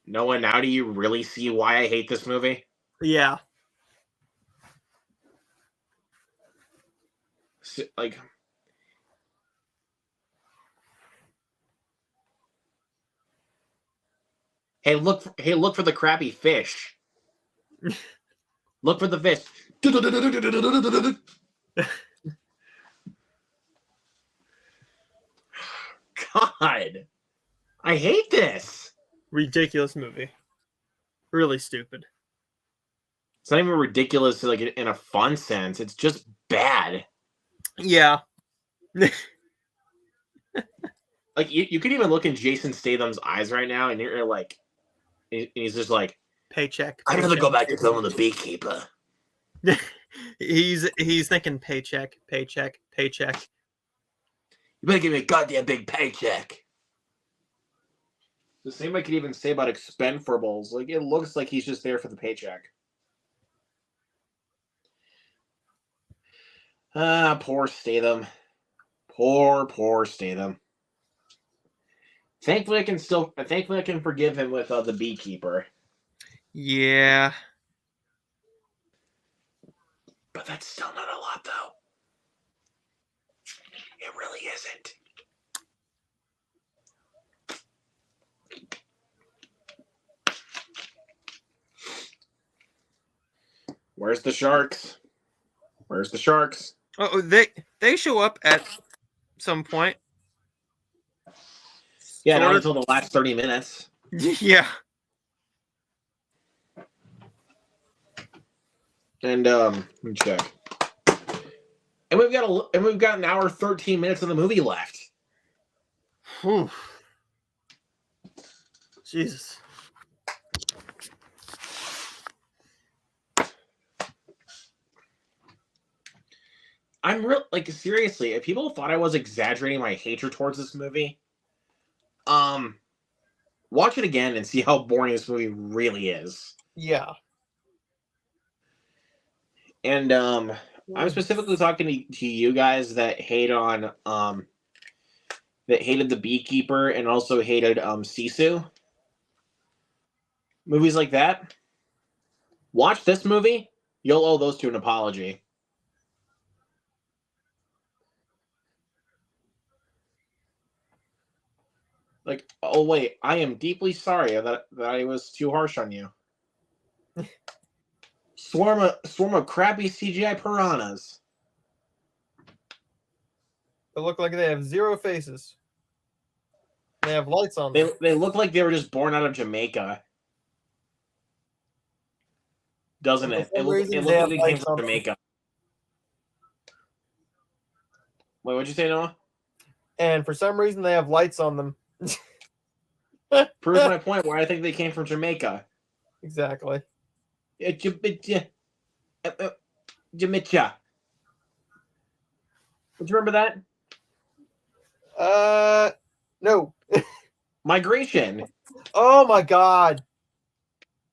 Noah, now do you really see why I hate this movie? Yeah. Like, Hey, look for the crappy fish. Look for the fish. God, I hate this. Ridiculous movie. Really stupid. It's not even ridiculous like in a fun sense. It's just bad. Yeah. Like you could even look in Jason Statham's eyes right now, and you're like, he's just like, Paycheck. I'd rather go back to filming The Beekeeper. He's thinking paycheck, paycheck, paycheck. You better give me a goddamn big paycheck. the same I could even say about Expendables. Like it looks like he's just there for the paycheck. Poor Statham. Poor Statham. Thankfully, I can forgive him with The Beekeeper. Yeah. But that's still not a lot, though. It really isn't. Where's the sharks? Where's the sharks? Oh, they show up at some point. Yeah, not Sort until the last 30 minutes. Yeah. And let me check. And we've got an hour 13 minutes of the movie left. Whew. Jesus. I'm real like seriously, if people thought I was exaggerating my hatred towards this movie, watch it again and see how boring this movie really is. Yeah. And I'm specifically talking to you guys that hate on that hated The Beekeeper and also hated Sisu. Movies like that. Watch this movie, you'll owe those two an apology. Like, oh wait, I am deeply sorry that I was too harsh on you. Swarm of crappy CGI piranhas. They look like they have zero faces. They have lights on them. They look like they were just born out of Jamaica. Doesn't it? It looks like they came from Jamaica. Wait, what'd you say, Noah? And for some reason, they have lights on them. Proves my point where I think they came from Jamaica. Exactly. Jamaica. Don't you remember that? No. Migration. Oh my God.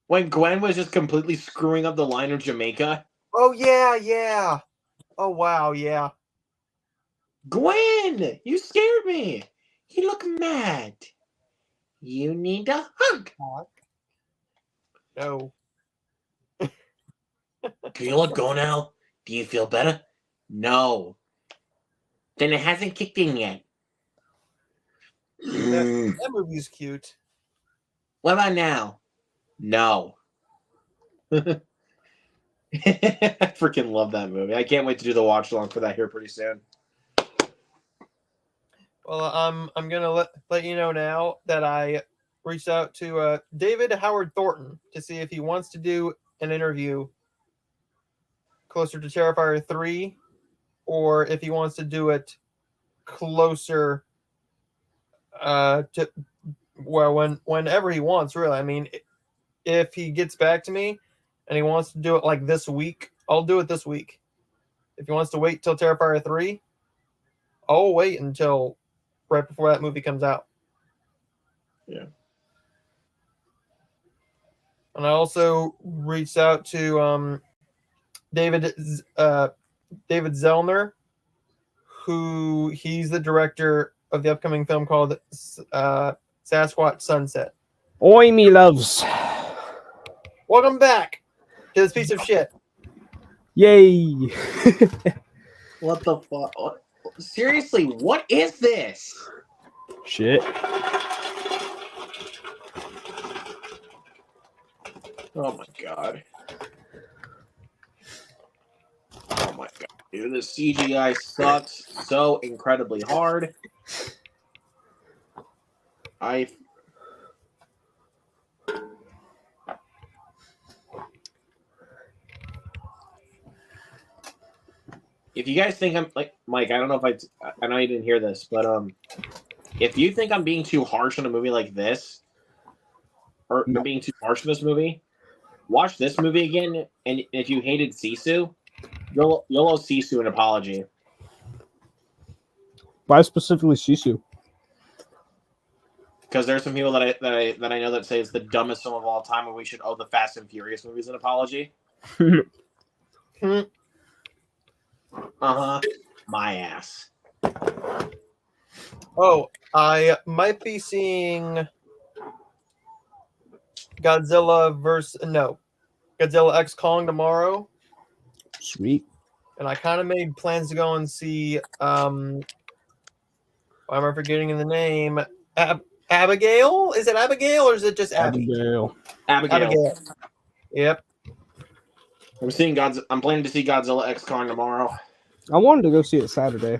When Gwen was just completely screwing up the line of Jamaica. Oh yeah, yeah. Oh wow, yeah. Gwen, you scared me. You look mad. You need a hug. No. Can you let go now? Do you feel better? No. Then it hasn't kicked in yet. That movie's cute. What about now? No. I freaking love that movie. I can't wait to do the watch along for that here pretty soon. Well, I'm gonna let you know now that I reached out to David Howard Thornton to see if he wants to do an interview closer to Terrifier 3, or if he wants to do it closer to whenever he wants. Really, I mean, if he gets back to me and he wants to do it like this week, I'll do it this week. If he wants to wait till Terrifier 3, I'll wait until right before that movie comes out. Yeah. And I also reached out to David Zellner, who he's the director of the upcoming film called Sasquatch Sunset. Oi, me loves. Welcome back to this piece of shit. Yay. What the fuck? Seriously, what is this? Shit. Oh my god. Oh my god. Dude, the CGI sucks so incredibly hard. If you guys think I'm like Mike, I don't know if I know you didn't hear this, but if you think I'm being too harsh on a movie like this, or I'm being too harsh on this movie, watch this movie again, and if you hated Sisu, you'll owe Sisu an apology. Why specifically Sisu? Because there's some people that I know that say it's the dumbest film of all time, and we should owe the Fast and Furious movies an apology. My ass. Oh, I might be seeing Godzilla X Kong tomorrow. Sweet. And I kind of made plans to go and see why am I forgetting the name? Abigail? Is it Abigail or is it just Abby? Abigail. Yep. I'm planning to see Godzilla X Kong tomorrow. I wanted to go see it Saturday.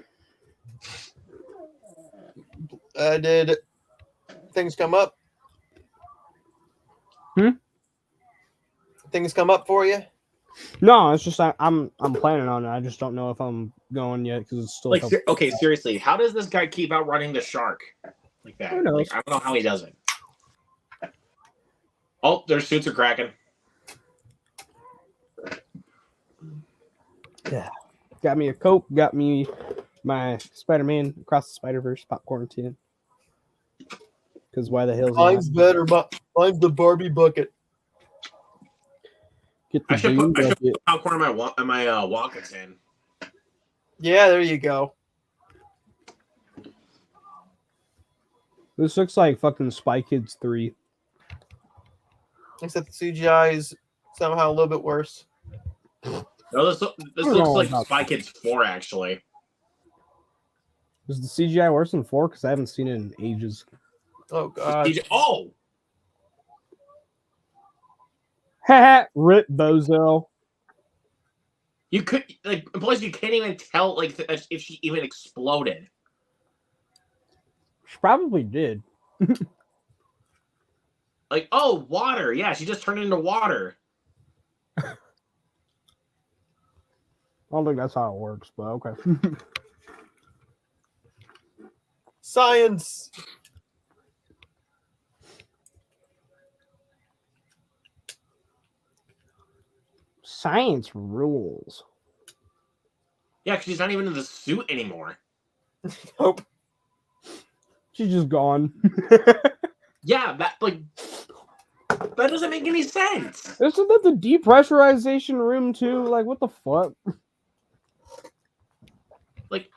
Did things come up? Things come up for you? No, it's just I'm planning on it. I just don't know if I'm going yet because it's still like okay. Seriously, how does this guy keep outrunning the shark like that? Like, I don't know how he does it. Oh, their suits are cracking. Yeah, got me a Coke. Got me my Spider-Man Across the Spider-Verse popcorn tin. Because why the hell's mine's better? Mine's the Barbie bucket. Get the I should put popcorn in my Wonka tin. Yeah, there you go. This looks like fucking Spy Kids 3. Except the CGI is somehow a little bit worse. No, this looks like Spy Kids 4, actually. Is the CGI worse than 4? Because I haven't seen it in ages. Oh, God. Oh! Haha, rip bozo. You could, like, plus you can't even tell, like, if she even exploded. She probably did. Like, oh, water. Yeah, she just turned into water. I don't think that's how it works, but okay. Science. Science rules. Yeah, because she's not even in the suit anymore. Nope. She's just gone. Yeah, that doesn't make any sense. Isn't that the depressurization room too? Like, what the fuck? Like,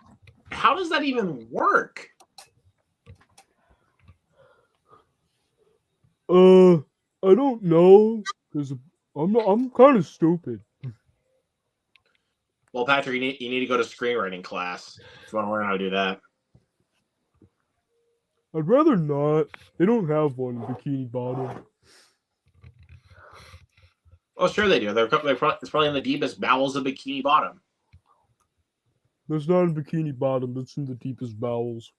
how does that even work? I don't know. Cause I'm kind of stupid. Well, Patrick, you need to go to screenwriting class if you want to learn how to do that. I'd rather not. They don't have one in Bikini Bottom. Oh, sure they do. It's probably in the deepest bowels of Bikini Bottom. That's not in Bikini Bottom. That's in the deepest bowels.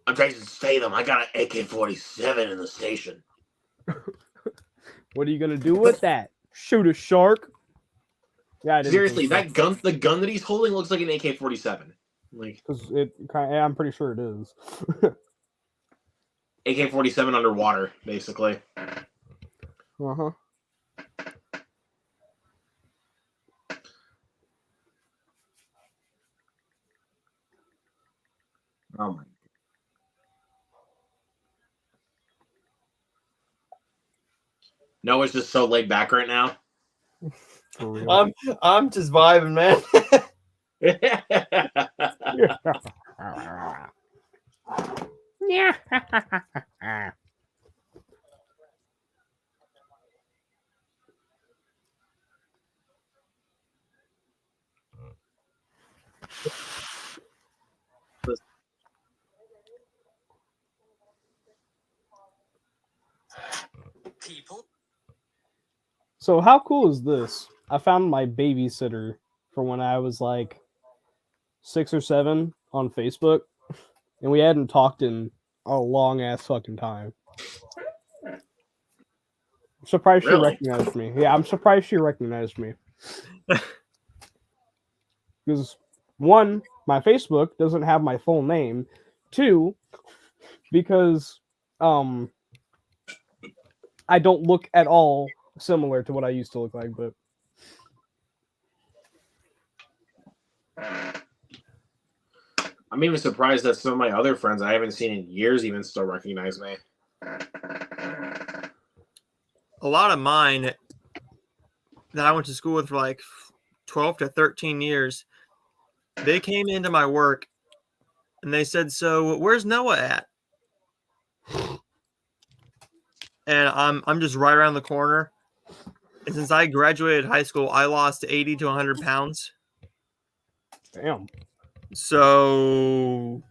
I'm Jason Statham. I got an AK-47 in the station. What are you gonna do with that? Shoot a shark? Yeah, Seriously, the gun that he's holding looks like an AK-47. Like, I'm pretty sure it is. AK-47 underwater, basically. Uh-huh. Oh my. Noah's just so laid back right now. I'm just vibing, man. Yeah. So how cool is this? I found my babysitter from when I was like 6 or 7 on Facebook, and we hadn't talked in a long ass fucking time. I'm surprised she Really? recognized me. Yeah, I'm surprised she recognized me. Because 1, my Facebook doesn't have my full name. 2, because I don't look at all similar to what I used to look like, but I'm even surprised that some of my other friends I haven't seen in years even still recognize me. A lot of mine that I went to school with for like 12 to 13 years, they came into my work and they said, "So where's Noah at?" And I'm just right around the corner. And since I graduated high school, I lost 80 to 100 pounds. damn. So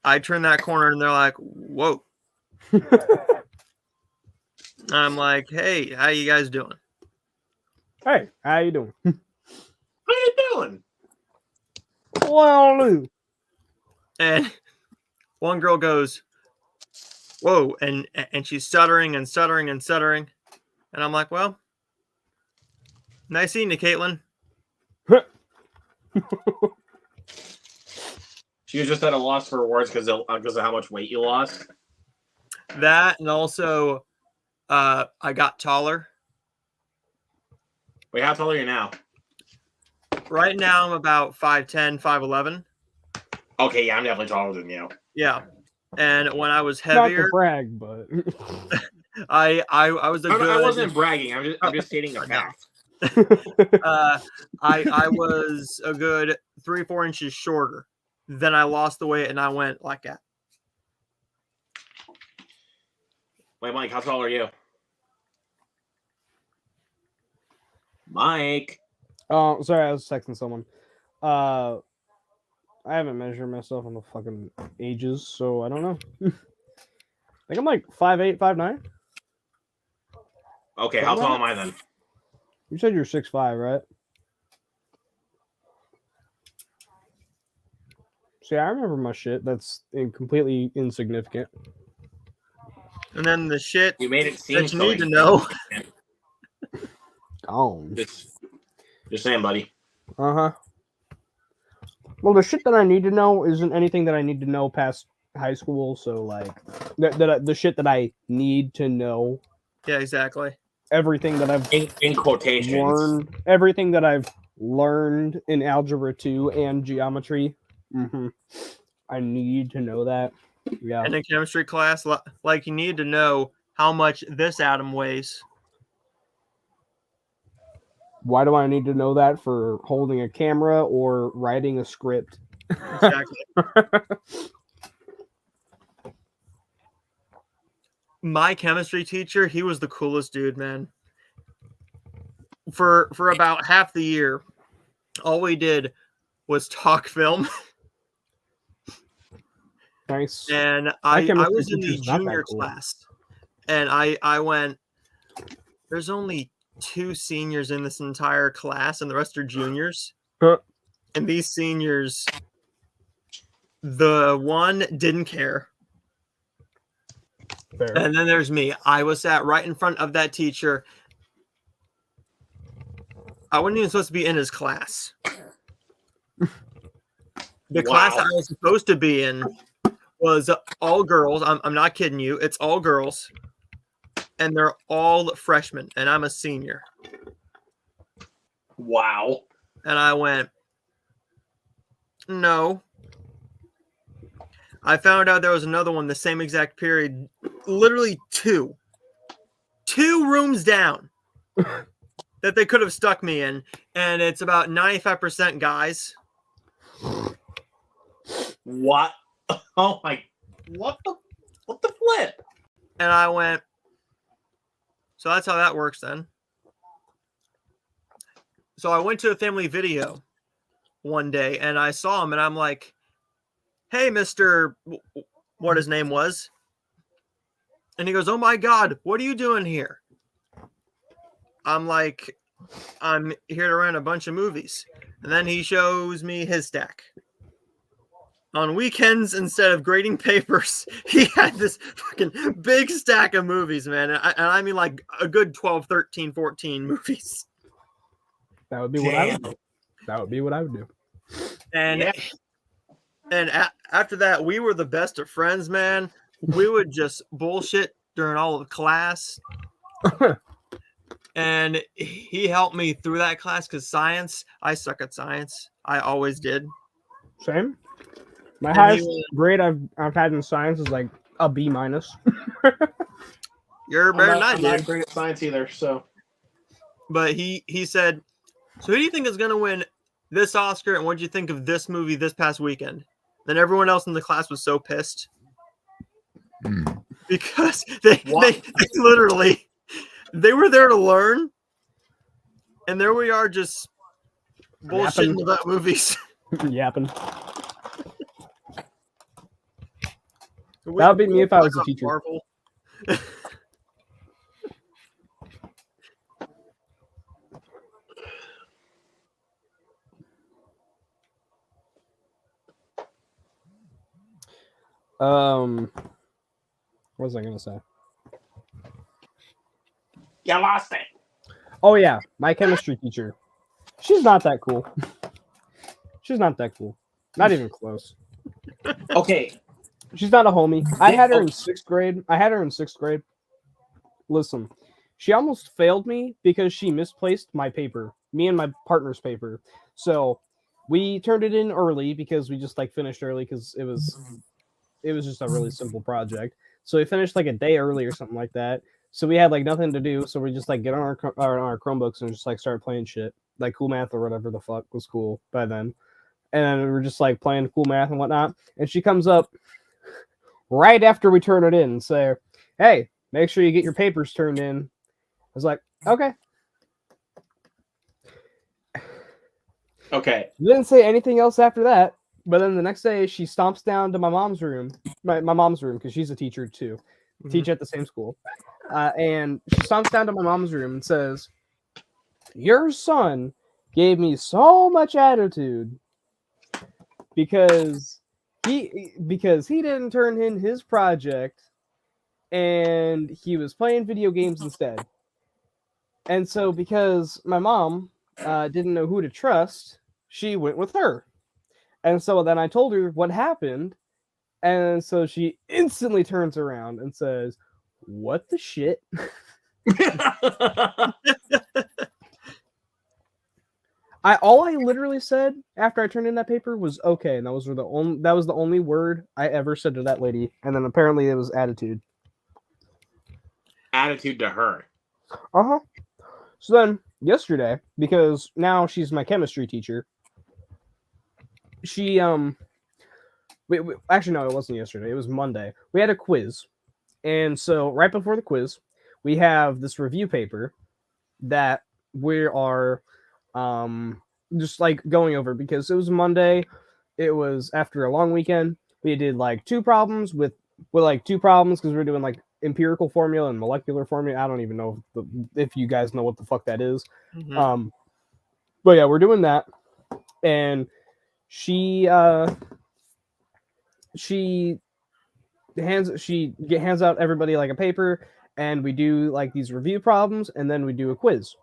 I turned that corner and they're like, "Whoa." I'm like, "Hey, how you guys doing?" Hey, how you doing? How you doing? Well, And one girl goes, "Whoa," and she's stuttering and stuttering and stuttering. And I'm like, "Well, nice seeing you, Caitlin." She was just at a loss for words because of how much weight you lost. That, and also I got taller. Wait, how tall are you now? Right now I'm about 5'10", 5'11". Okay, yeah, I'm definitely taller than you. Yeah. And when I was not to heavier, brag, but I was a No, good I wasn't bragging. I'm just stating a fact. I was a good 3-4 inches shorter. Then I lost the weight and I went like that. Wait, Mike, how tall are you? Mike. oh, sorry, I was texting someone. I haven't measured myself in the fucking ages, so I don't know. I think I'm like 5'8", 5'9". Okay, how tall am I then? You said you're 6'5", right? See, I remember my shit. That's completely insignificant. And then the shit You made it seem that you so need to know. Gone. Just saying, buddy. Uh-huh. Well, the shit that I need to know isn't anything that I need to know past high school, so like the shit that I need to know, Yeah, exactly. everything that I've In quotations. everything that I've learned in algebra 2 and geometry. I need to know that. Yeah. And in chemistry class, like you need to know how much this atom weighs. Why do I need to know that for holding a camera or writing a script? Exactly. My chemistry teacher, he was the coolest dude, man. For about half the year, all we did was talk film. Nice. And I was in the junior class. And I went, there's only 2 seniors in this entire class, and the rest are juniors. And these seniors, the one didn't care. Fair. And then there's me. I was sat right in front of that teacher. I wasn't even supposed to be in his class. The class I was supposed to be in was all girls. I'm not kidding you. It's all girls. And they're all freshmen. And I'm a senior. Wow. And I went, no. I found out there was another one the same exact period. Literally 2 rooms down that they could have stuck me in. And it's about 95% guys. What? Oh my! What the flip? And I went, so that's how that works then. So I went to a family video one day and I saw him and I'm like, hey, Mr. What his name was. And he goes, oh my God, what are you doing here? I'm like, I'm here to rent a bunch of movies. And then he shows me his stack. On weekends, instead of grading papers, he had this fucking big stack of movies, man. And I mean like a good 12, 13, 14 movies. That would be what I would do. That would be what I would do. And Yeah. and after that, we were the best of friends, man. We would just bullshit during all of class. And he helped me through that class because science, I suck at science. I always did. Same. My And highest he- grade I've had in science is like a B minus. You're better than I I'm not did. great at science either, so But he said, so who do you think is going to win this Oscar? And what did you think of this movie this past weekend? Then everyone else in the class was so pissed because they literally, they were there to learn. And there we are just bullshitting Yapping. about movies. Yapping. That would be me if I was a teacher. Marvel. What was I gonna say? you lost it. Oh yeah, my chemistry teacher. She's not that cool. She's not that cool. Not even close. Okay, She's not a homie. I had her in sixth grade. Listen, she almost failed me because she misplaced my paper, me and my partner's paper. So we turned it in early because we just like finished early because it was just a really simple project. So we finished like a day early or something like that. So we had like nothing to do. So we just like get on our Chromebooks and just like start playing shit like Cool Math or whatever the fuck was cool by then. And then we were just like playing Cool Math and whatnot. And she comes up right after we turn it in and say, "Hey, make sure you get your papers turned in." I was like, "Okay." okay. Didn't say anything else after that. But then the next day, she stomps down to my mom's room, my mom's room, because she's a teacher too, teach at the same school. And she stomps down to my mom's room and says, "Your son gave me so much attitude because he didn't turn in his project and he was playing video games instead." And so because my mom didn't know who to trust, she went with her. And so then I told her what happened, and so she instantly turns around and says, "What the shit?" All I literally said after I turned in that paper was "okay," and that was the only word I ever said to that lady. And then apparently it was attitude. Attitude to her. Uh-huh. So then yesterday, because now she's my chemistry teacher, she actually no, it wasn't yesterday, it was Monday. We had a quiz. And so right before the quiz, we have this review paper that we are just like going over because it was Monday. It was after a long weekend. We did like two problems because we were doing like empirical formula and molecular formula. I don't even know if you guys know what the fuck that is. Mhm. But yeah, we're doing that. And she hands out everybody like a paper, and we do like these review problems, and then we do a quiz.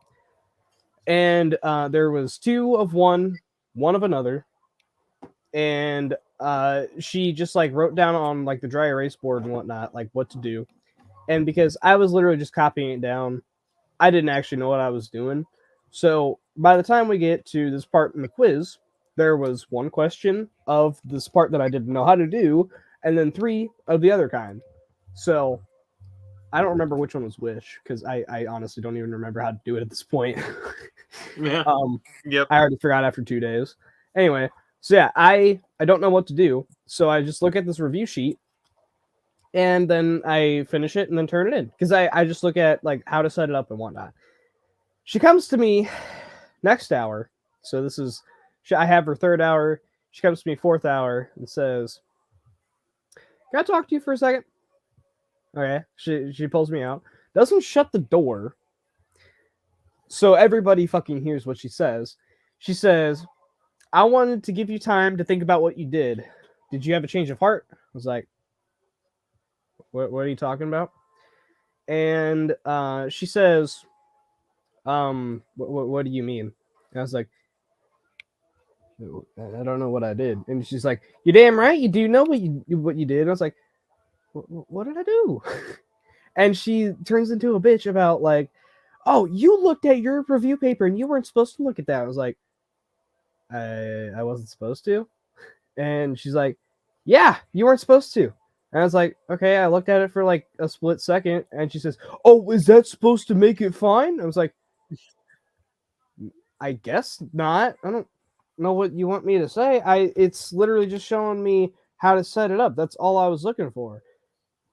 And there was two of one of another, and she just like wrote down on like the dry erase board and whatnot like what to do. And because I was literally just copying it down, I didn't actually know what I was doing. So by the time we get to this part in the quiz, there was one question of this part that I didn't know how to do, and then three of the other kind. So I don't remember which one was which because I honestly don't even remember how to do it at this point. Yeah. Yep. I already forgot after 2 days. Anyway, so yeah, I don't know what to do. So I just look at this review sheet and then I finish it and then turn it in because I just look at like how to set it up and whatnot. She comes to me next hour. So this is, I have her third hour. She comes to me fourth hour and says, "Can I talk to you for a second?" Okay. She pulls me out. Doesn't shut the door. So everybody fucking hears what she says. She says, I wanted to give you time to think about what you did. Did you have a change of heart? I was like, what are you talking about? And she says, what do you mean? And I was like, I don't know what I did. And she's like, you're damn right, you do know what you did. And I was like, what did I do? And she turns into a bitch about like, oh, you looked at your review paper and you weren't supposed to look at that. I was like, I wasn't supposed to. And she's like, yeah, you weren't supposed to. And I was like, okay, I looked at it for like a split second. And she says, oh, is that supposed to make it fine? I was like, I guess not. I don't know what you want me to say. It's literally just showing me how to set it up. That's all I was looking for.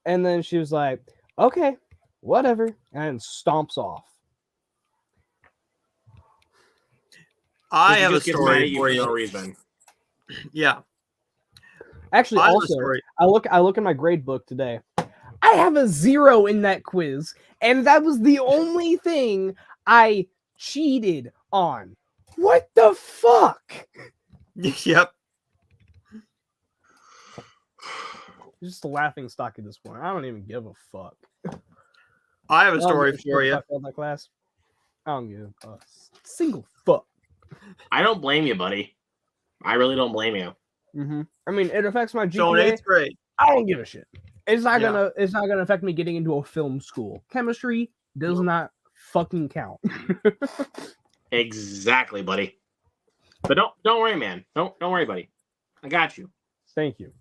And then she was like, okay, whatever, and stomps off. I She have a just gets mad at story you for for you. no reason. Yeah. Actually, I have a also, story. I look in my grade book today. I have a 0 in that quiz, and that was the only thing I cheated on. What the fuck? Yep. Just a laughing stock at this point. I don't even give a fuck. I have a I don't story give a for shit you. if I failed that class. I don't give a single fuck. I don't blame you, buddy. I really don't blame you. Mm-hmm. I mean, it affects my GPA. So in 8th grade, I don't give a shit. It's not Yeah. gonna affect me getting into a film school. Chemistry does not fucking count. Exactly, buddy. But don't worry, man. Don't worry, buddy. I got you. Thank you.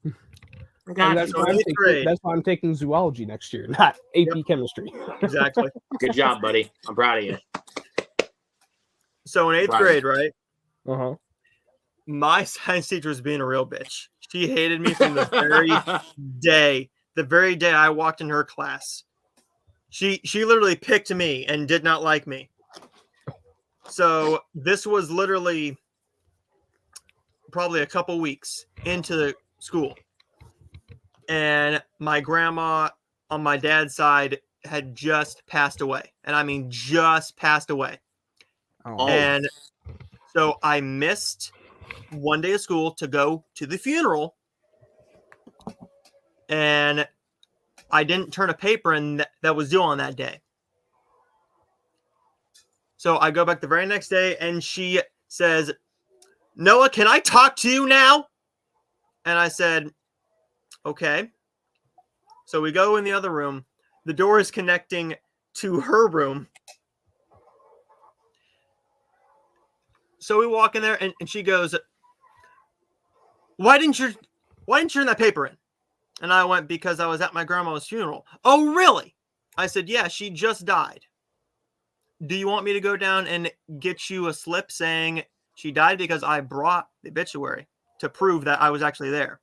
I got That's you. why, that's why I'm taking zoology next year, not AP chemistry. exactly. Good job, buddy. I'm proud of you. So in 8th Right. grade, right? Uh-huh. My science teacher was being a real bitch. She hated me from the very day I walked in her class. She literally picked me and did not like me. So this was literally probably a couple weeks into the school. And my grandma on my dad's side had just passed away. And I mean just passed away. Oh. And so I missed one day of school to go to the funeral. And I didn't turn a paper in that was due on that day. So I go back the very next day and she says, Noah, can I talk to you now? And I said, okay. So we go in the other room. The door is connecting to her room. So we walk in there and she goes, why didn't you turn that paper in? And I went, because I was at my grandma's funeral. Oh, really? I said, yeah, she just died. Do you want me to go down and get you a slip saying she died? Because I brought the obituary to prove that I was actually there.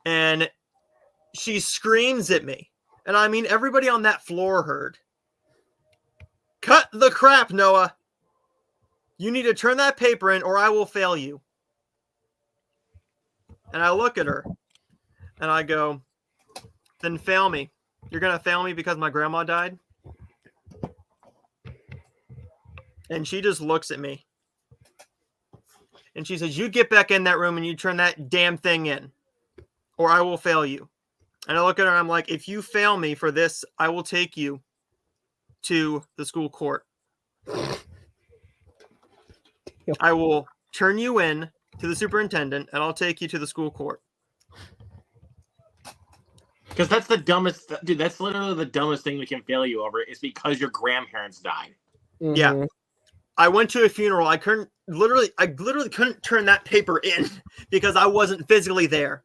And she screams at me. And I mean, everybody on that floor heard. Cut the crap, Noah. You need to turn that paper in or I will fail you. And I look at her and I go, then fail me. You're going to fail me because my grandma died? And she just looks at me. And she says, you get back in that room and you turn that damn thing in, or I will fail you. And I look at her and I'm like, if you fail me for this, I will take you to the school court. I will turn you in to the superintendent and I'll take you to the school court. Because that's the dumbest, dude. That's literally the dumbest thing we can fail you over. Is because your grandparents died. Mm-hmm. Yeah. I went to a funeral. I literally couldn't turn that paper in because I wasn't physically there.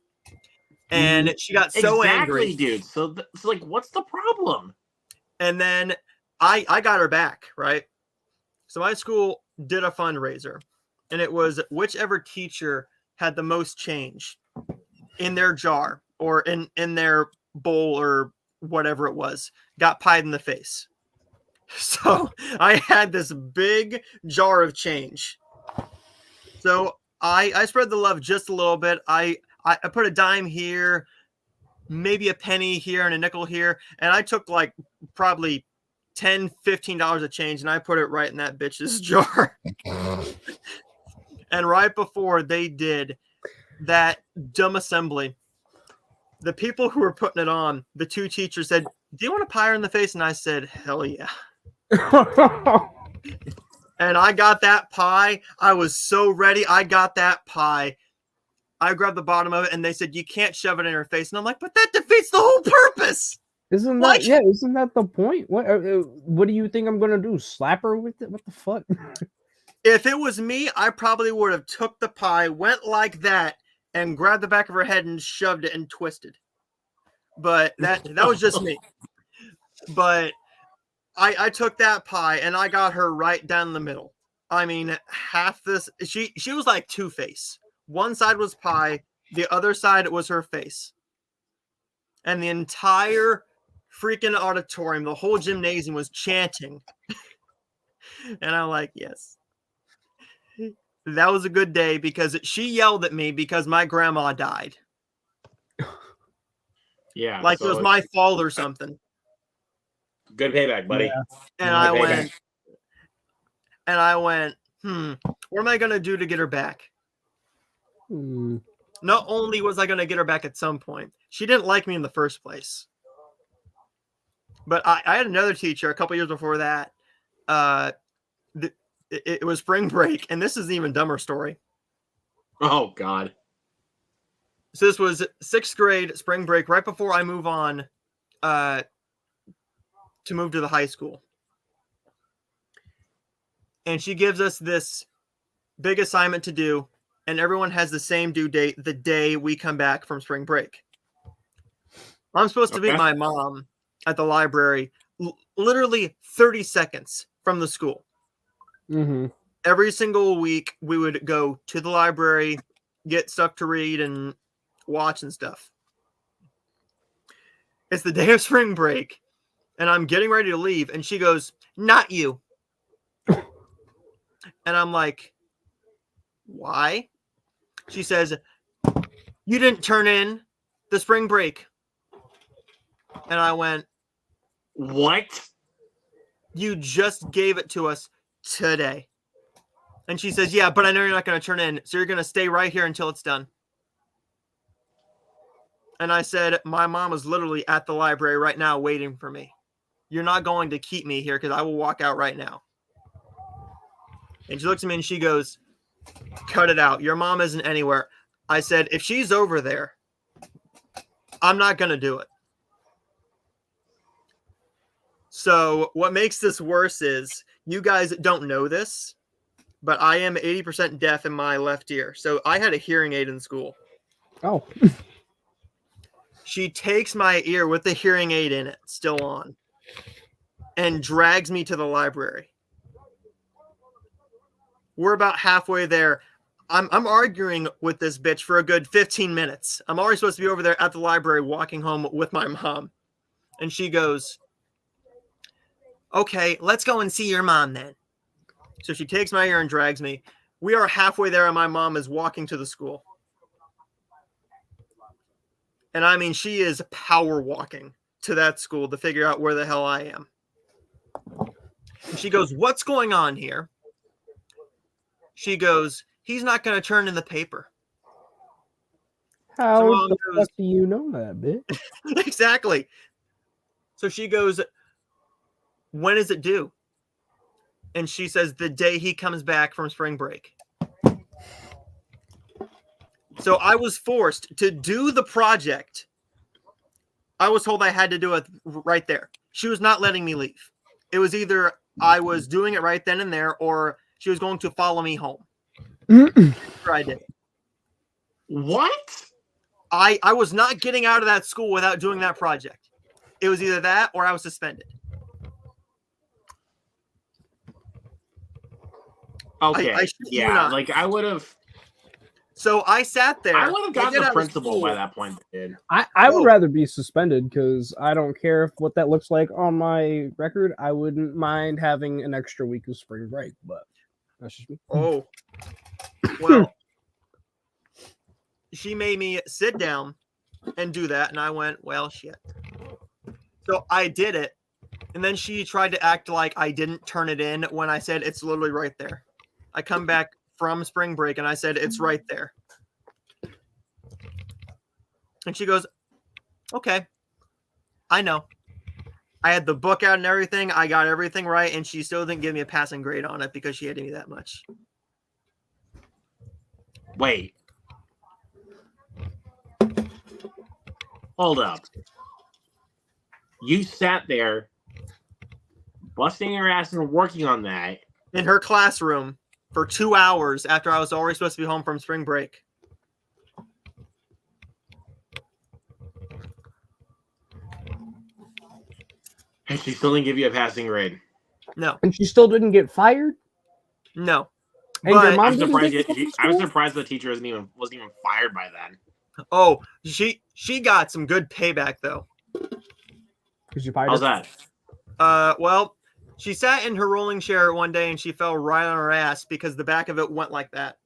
And she got so angry, dude. So like, what's the problem? And then I got her back, right? So my school did a fundraiser, and it was whichever teacher had the most change in their jar or in their bowl or whatever it was, got pied in the face. So I had this big jar of change. So I spread the love just a little bit. I put a dime here, maybe a penny here and a nickel here. And I took like probably $10, $15 of change, and I put it right in that bitch's jar. And right before they did that dumb assembly, the people who were putting it on, the two teachers said, "Do you want a pie in the face?" And I said, "Hell yeah." And I got that pie. I was so ready. I got that pie. I grabbed the bottom of it, and they said, "You can't shove it in her face." And I'm like, "But that defeats the whole purpose." Isn't What? that the point? What do you think I'm gonna do? Slap her with it? What the fuck? If it was me, I probably would have took the pie, went like that, and grabbed the back of her head and shoved it and twisted. But that was just me. But I took that pie and I got her right down the middle. I mean, half this, she was like Two-Face. One side was pie, the other side was her face. And the entire freaking auditorium, the whole gymnasium was chanting. And I'm like, yes. That was a good day because she yelled at me because my grandma died. Yeah. Like so it was my fault or something. Good payback, buddy. Yeah. And Good I went, what am I going to do to get her back? Not only was I going to get her back at some point, she didn't like me in the first place. But I had another teacher a couple years before that. It was spring break, and this is an even dumber story. Oh, God. So this was 6th grade spring break, right before I move on to move to the high school. And she gives us this big assignment to do, and everyone has the same due date the day we come back from spring break. I'm supposed to meet my mom at the library literally 30 seconds from the school. Mm-hmm. Every single week, we would go to the library, get stuff to read and watch and stuff. It's the day of spring break, and I'm getting ready to leave, and she goes, "Not you." And I'm like, "Why?" She says, "You didn't turn in the spring break." And I went, What? "You just gave it to us today." And she says, "Yeah, but I know you're not going to turn in, so you're going to stay right here until it's done." And I said, "My mom is literally at the library right now waiting for me. You're not going to keep me here because I will walk out right now." And she looks at me and she goes, "Cut it out. Your mom isn't anywhere." I said, "If she's over there, I'm not going to do it." So what makes this worse is you guys don't know this, but I am 80% deaf in my left ear. So I had a hearing aid in school. Oh. She takes my ear with the hearing aid in it, still on, and drags me to the library. We're about halfway there. I'm arguing with this bitch for a good 15 minutes. I'm already supposed to be over there at the library walking home with my mom. And she goes, "Okay, let's go and see your mom then." So she takes my ear and drags me. We are halfway there, and my mom is walking to the school. And I mean, she is power walking to that school to figure out where the hell I am. And she goes, "What's going on here?" She goes, "He's not going to turn in the paper." How So Mom the goes, fuck do you know that, bitch? Exactly. So she goes, "When is it due?" And she says, "The day he comes back from spring break." So I was forced to do the project. I was told I had to do it right there. She was not letting me leave. It was either I was doing it right then and there, or she was going to follow me home. I did. What? I was not getting out of that school without doing that project. It was either that or I was suspended. Okay. I shit you yeah, not. like I would have. So I sat there. I would have gotten get the out of principal school. by that point, dude. I would rather be suspended because I don't care if what that looks like on my record. I wouldn't mind having an extra week of spring break, but that's just me. Oh. Well, she made me sit down and do that, and I went, well, shit. So I did it, And then she tried to act like I didn't turn it in when I said it's literally right there. I come back from spring break and I said it's right there. And she goes, okay, I know. I had the book out and everything. I got everything right, and she still didn't give me a passing grade on it because she hated me that much. Wait. Hold up. You sat there busting your ass and working on that. In her classroom for 2 hours after I was already supposed to be home from spring break. And she still didn't give you a passing grade. No. And she still didn't get fired? No. And your But mom I'm didn't surprised. get kicked from I was school? surprised the teacher wasn't even fired by then. oh, she got some good payback though. Because you fired How's her? that? Well, she sat in her rolling chair one day and she fell right on her ass because the back of it went like that.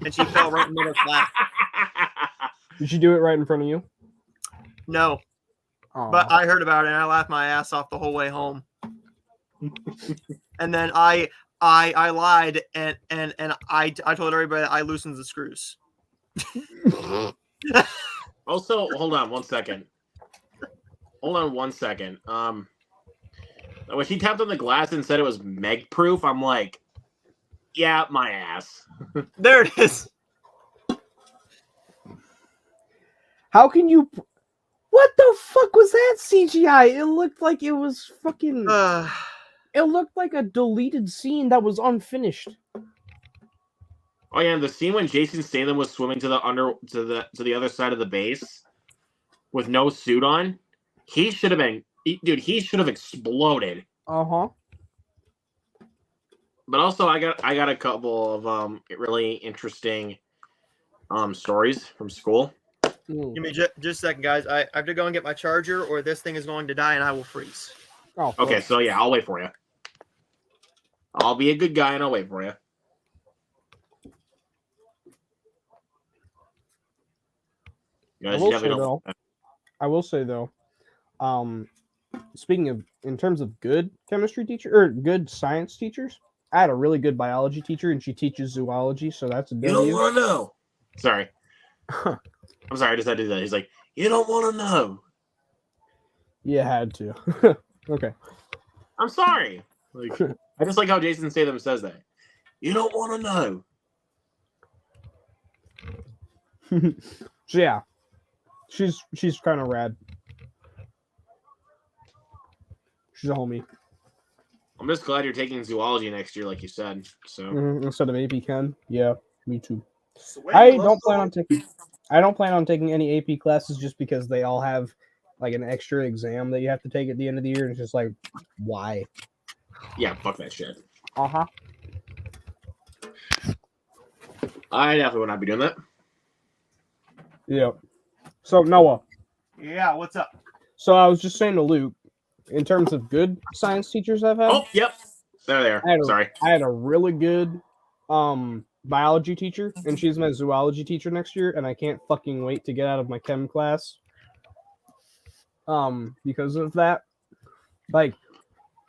And she fell right in the middle of class. Did she do it right in front of you? No. Aw. But I heard about it and I laughed my ass off the whole way home. And then I lied and I told everybody that I loosened the screws. Also, hold on one second. When she tapped on the glass and said it was Meg proof, I'm like, yeah, my ass. There it is. How can you... What the fuck was that CGI? It looked like it was fucking... It looked like a deleted scene that was unfinished. Oh yeah, the scene when Jason Statham was swimming to the other side of the base with no suit on, he should have exploded. Uh-huh. But also, I got a couple of really interesting stories from school. Mm. Give me just a second, guys. I have to go and get my charger or this thing is going to die and I will freeze. Oh, Okay, fuck. so yeah, I'll wait for you. I'll be a good guy and I'll wait for you. You I guys will definitely say, don't- though, I will say though, speaking of in terms of good chemistry teacher or good science teachers, I had a really good biology teacher and she teaches zoology, so that's a You don't W. want to know. Sorry. I'm sorry, I just had to do that. He's like, you don't want to know. You had to. Okay. I'm sorry. Like, I just like how Jason Statham says that. You don't want to know. So yeah, she's kind of rad. She's a homie. I'm just glad you're taking zoology next year, like you said. So Instead of AP Chem. Yeah, me too. I don't plan on taking any AP classes just because they all have like an extra exam that you have to take at the end of the year, and it's just like, why? yeah, fuck that shit. Uh-huh. I definitely would not be doing that. Yeah. So Noah. Yeah, what's up? So I was just saying to Luke, in terms of good science teachers I've had, Oh, yep. There. Sorry. I had a really good biology teacher, and she's my zoology teacher next year, and I can't fucking wait to get out of my chem class. Because of that. Like,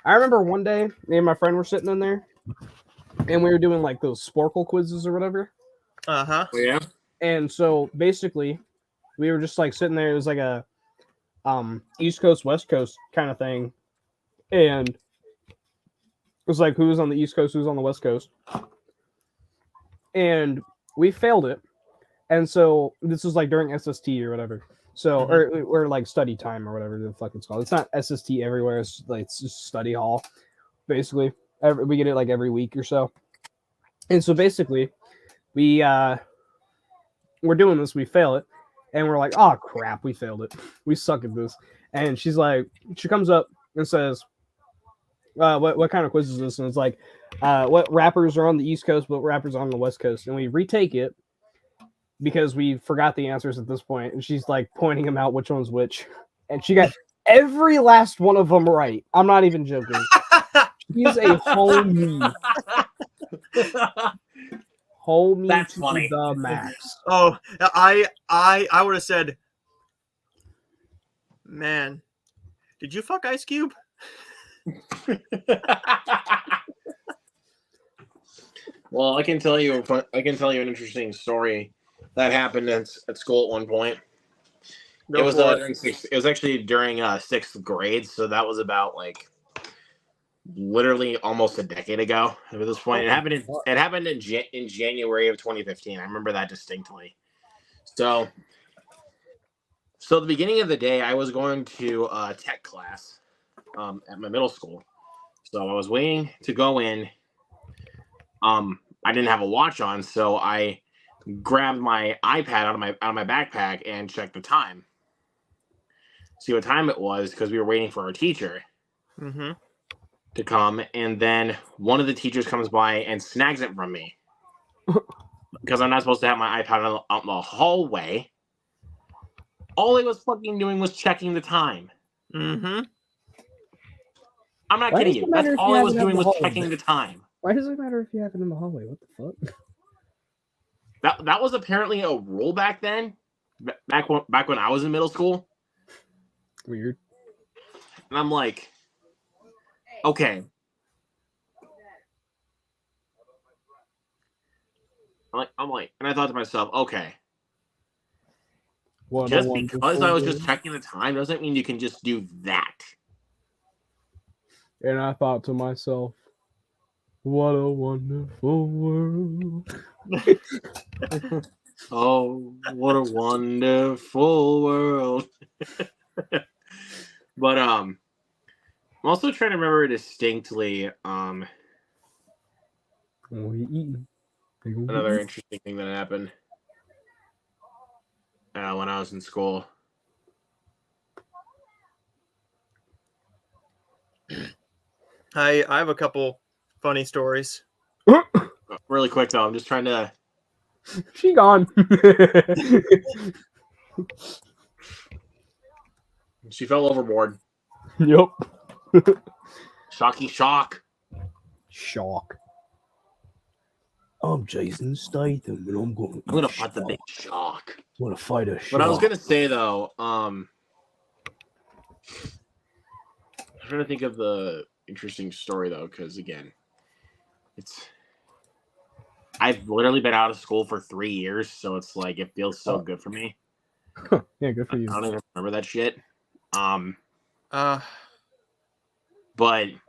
I remember one day, me and my friend were sitting in there, and we were doing like those Sporkle quizzes or whatever. Uh-huh. Oh, yeah. And so basically, we were just like sitting there. It was like a East Coast, West Coast kind of thing. And it was like who was on the East Coast, who's on the West Coast. And we failed it. And so this was like during SST or whatever. So or like study time or whatever the fuck it's called. It's not SST everywhere. It's like it's just study hall, basically. We get it like every week or so. And so basically, we're doing this. We fail it, and we're like, oh crap, we failed it. We suck at this. And she's like, she comes up and says, what kind of quiz is this? And it's like, what rappers are on the East Coast, what rappers are on the West Coast? And we retake it because we forgot the answers at this point. And she's like pointing them out which one's which. And she got every last one of them right. I'm not even joking. She's a homie. Homie That's to funny. the max. Oh, I would have said, man, did you fuck Ice Cube? Well, I can tell you an interesting story that happened at school at one point. Go for it. It was actually during sixth grade, so that was about like literally almost a decade ago at this point. It happened in January of 2015. I remember that distinctly. So at the beginning of the day, I was going to tech class at my middle school. So I was waiting to go in. I didn't have a watch on, so I grabbed my iPad out of my backpack and checked the time. See what time it was because we were waiting for our teacher to come, and then one of the teachers comes by and snags it from me because I'm not supposed to have my iPad out in the hallway. All he was fucking doing was checking the time. I'm not kidding you. That's all he was doing was checking the time. Why does it matter if you have it in the hallway? What the fuck? That was apparently a rule back then. Back when I was in middle school. Weird. And I'm like, okay. I'm like, and I thought to myself, okay. Just because I was just checking the time doesn't mean you can just do that. And I thought to myself, what a wonderful world. Oh, what a wonderful world. But I'm also trying to remember distinctly another interesting thing that happened when I was in school. I have a couple funny stories. Really quick though, I'm just trying to. She gone. She fell overboard. Yep. Shocky shock. Shock. I'm Jason Statham, and I'm gonna fight the big shock. I'm gonna fight a shark. But I was gonna say though, I'm trying to think of the interesting story though, because again, I've literally been out of school for 3 years, so it's like it feels so good for me. Yeah, good for you. I don't even remember that shit. But I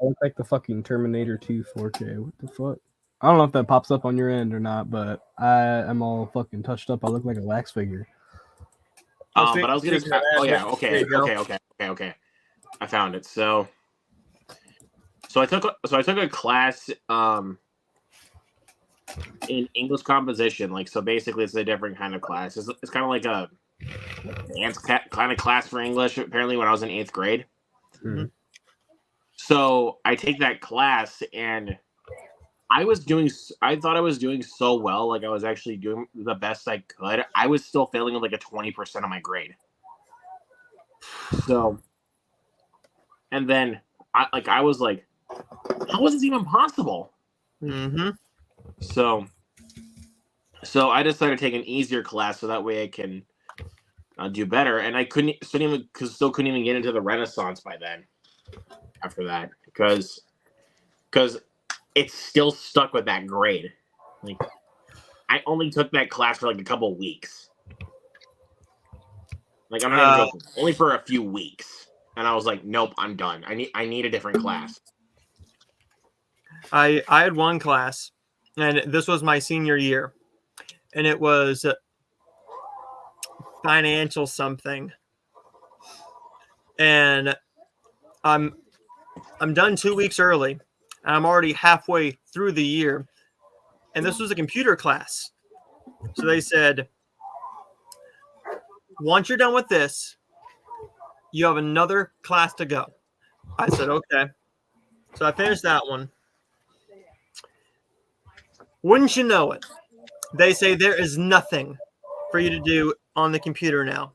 look like the fucking Terminator 2 4K. What the fuck? I don't know if that pops up on your end or not, but I am all fucking touched up. I look like a wax figure. But I was gonna say, okay. I found it. So I took a class in English composition. Like, so basically, it's a different kind of class. It's kind of like a dance kind of class for English. Apparently, when I was in 8th grade. Mm-hmm. So I take that class, and I thought I was doing so well. Like, I was actually doing the best I could. I was still failing with like a 20% of my grade. So, and then I was like, how is this even possible? So I decided to take an easier class so that way I can do better. And I still couldn't even get into the Renaissance by then. After that, because it's still stuck with that grade. Like, I only took that class for like a couple weeks. Like, I'm not even joking. Only for a few weeks, and I was like, nope, I'm done. I need a different class. I had one class, and this was my senior year, and it was financial something, and I'm done 2 weeks early, and I'm already halfway through the year, and this was a computer class. So they said, once you're done with this, you have another class to go. I said, okay. So I finished that one. Wouldn't you know it? They say there is nothing for you to do on the computer now.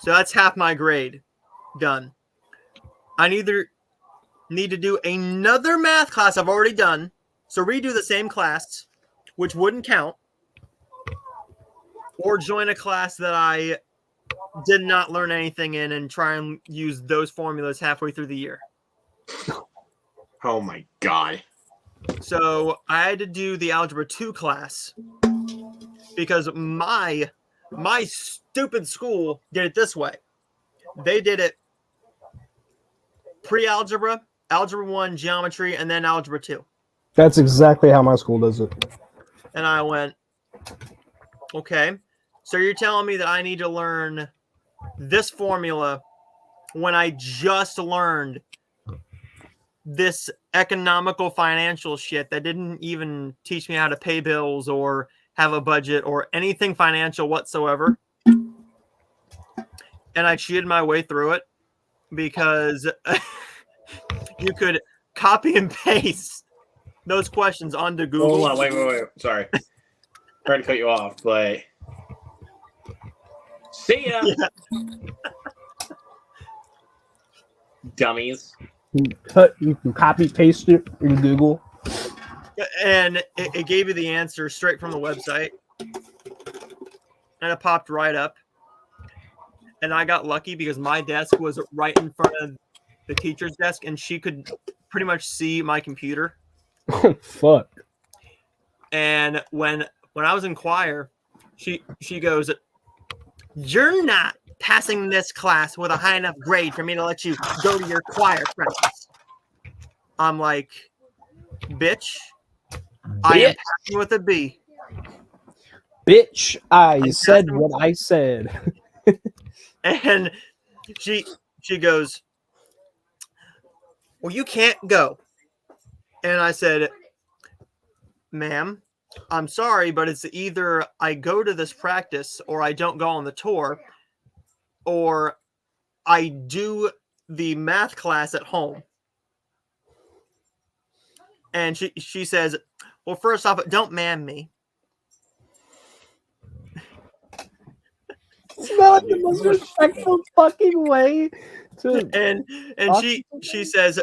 So that's half my grade done. I either need to do another math class I've already done, so redo the same class, which wouldn't count, or join a class that I did not learn anything in and try and use those formulas halfway through the year. Oh my god. So I had to do the Algebra 2 class because my stupid school did it this way. They did it pre-algebra, algebra 1, geometry, and then algebra 2. That's exactly how my school does it. And I went, okay, so you're telling me that I need to learn this formula when I just learned this economical financial shit that didn't even teach me how to pay bills or have a budget or anything financial whatsoever. And I cheated my way through it because you could copy and paste those questions onto Google. Hold on, wait. Sorry. Trying to cut you off, but see ya. Yeah. Dummies. You can copy paste it in Google. And it gave you the answer straight from the website. And it popped right up. And I got lucky because my desk was right in front of the teacher's desk, and she could pretty much see my computer. Oh, fuck. And when I was in choir, she goes, "You're not passing this class with a high enough grade for me to let you go to your choir practice." I'm like, bitch, I am passing with a B. Bitch, I said what I said. And she goes, "Well, you can't go." And I said, "Ma'am, I'm sorry, but it's either I go to this practice or I don't go on the tour, or I do the math class at home." And she says, "Well, first off, don't man me." It's not the most respectful fucking way to. And she says,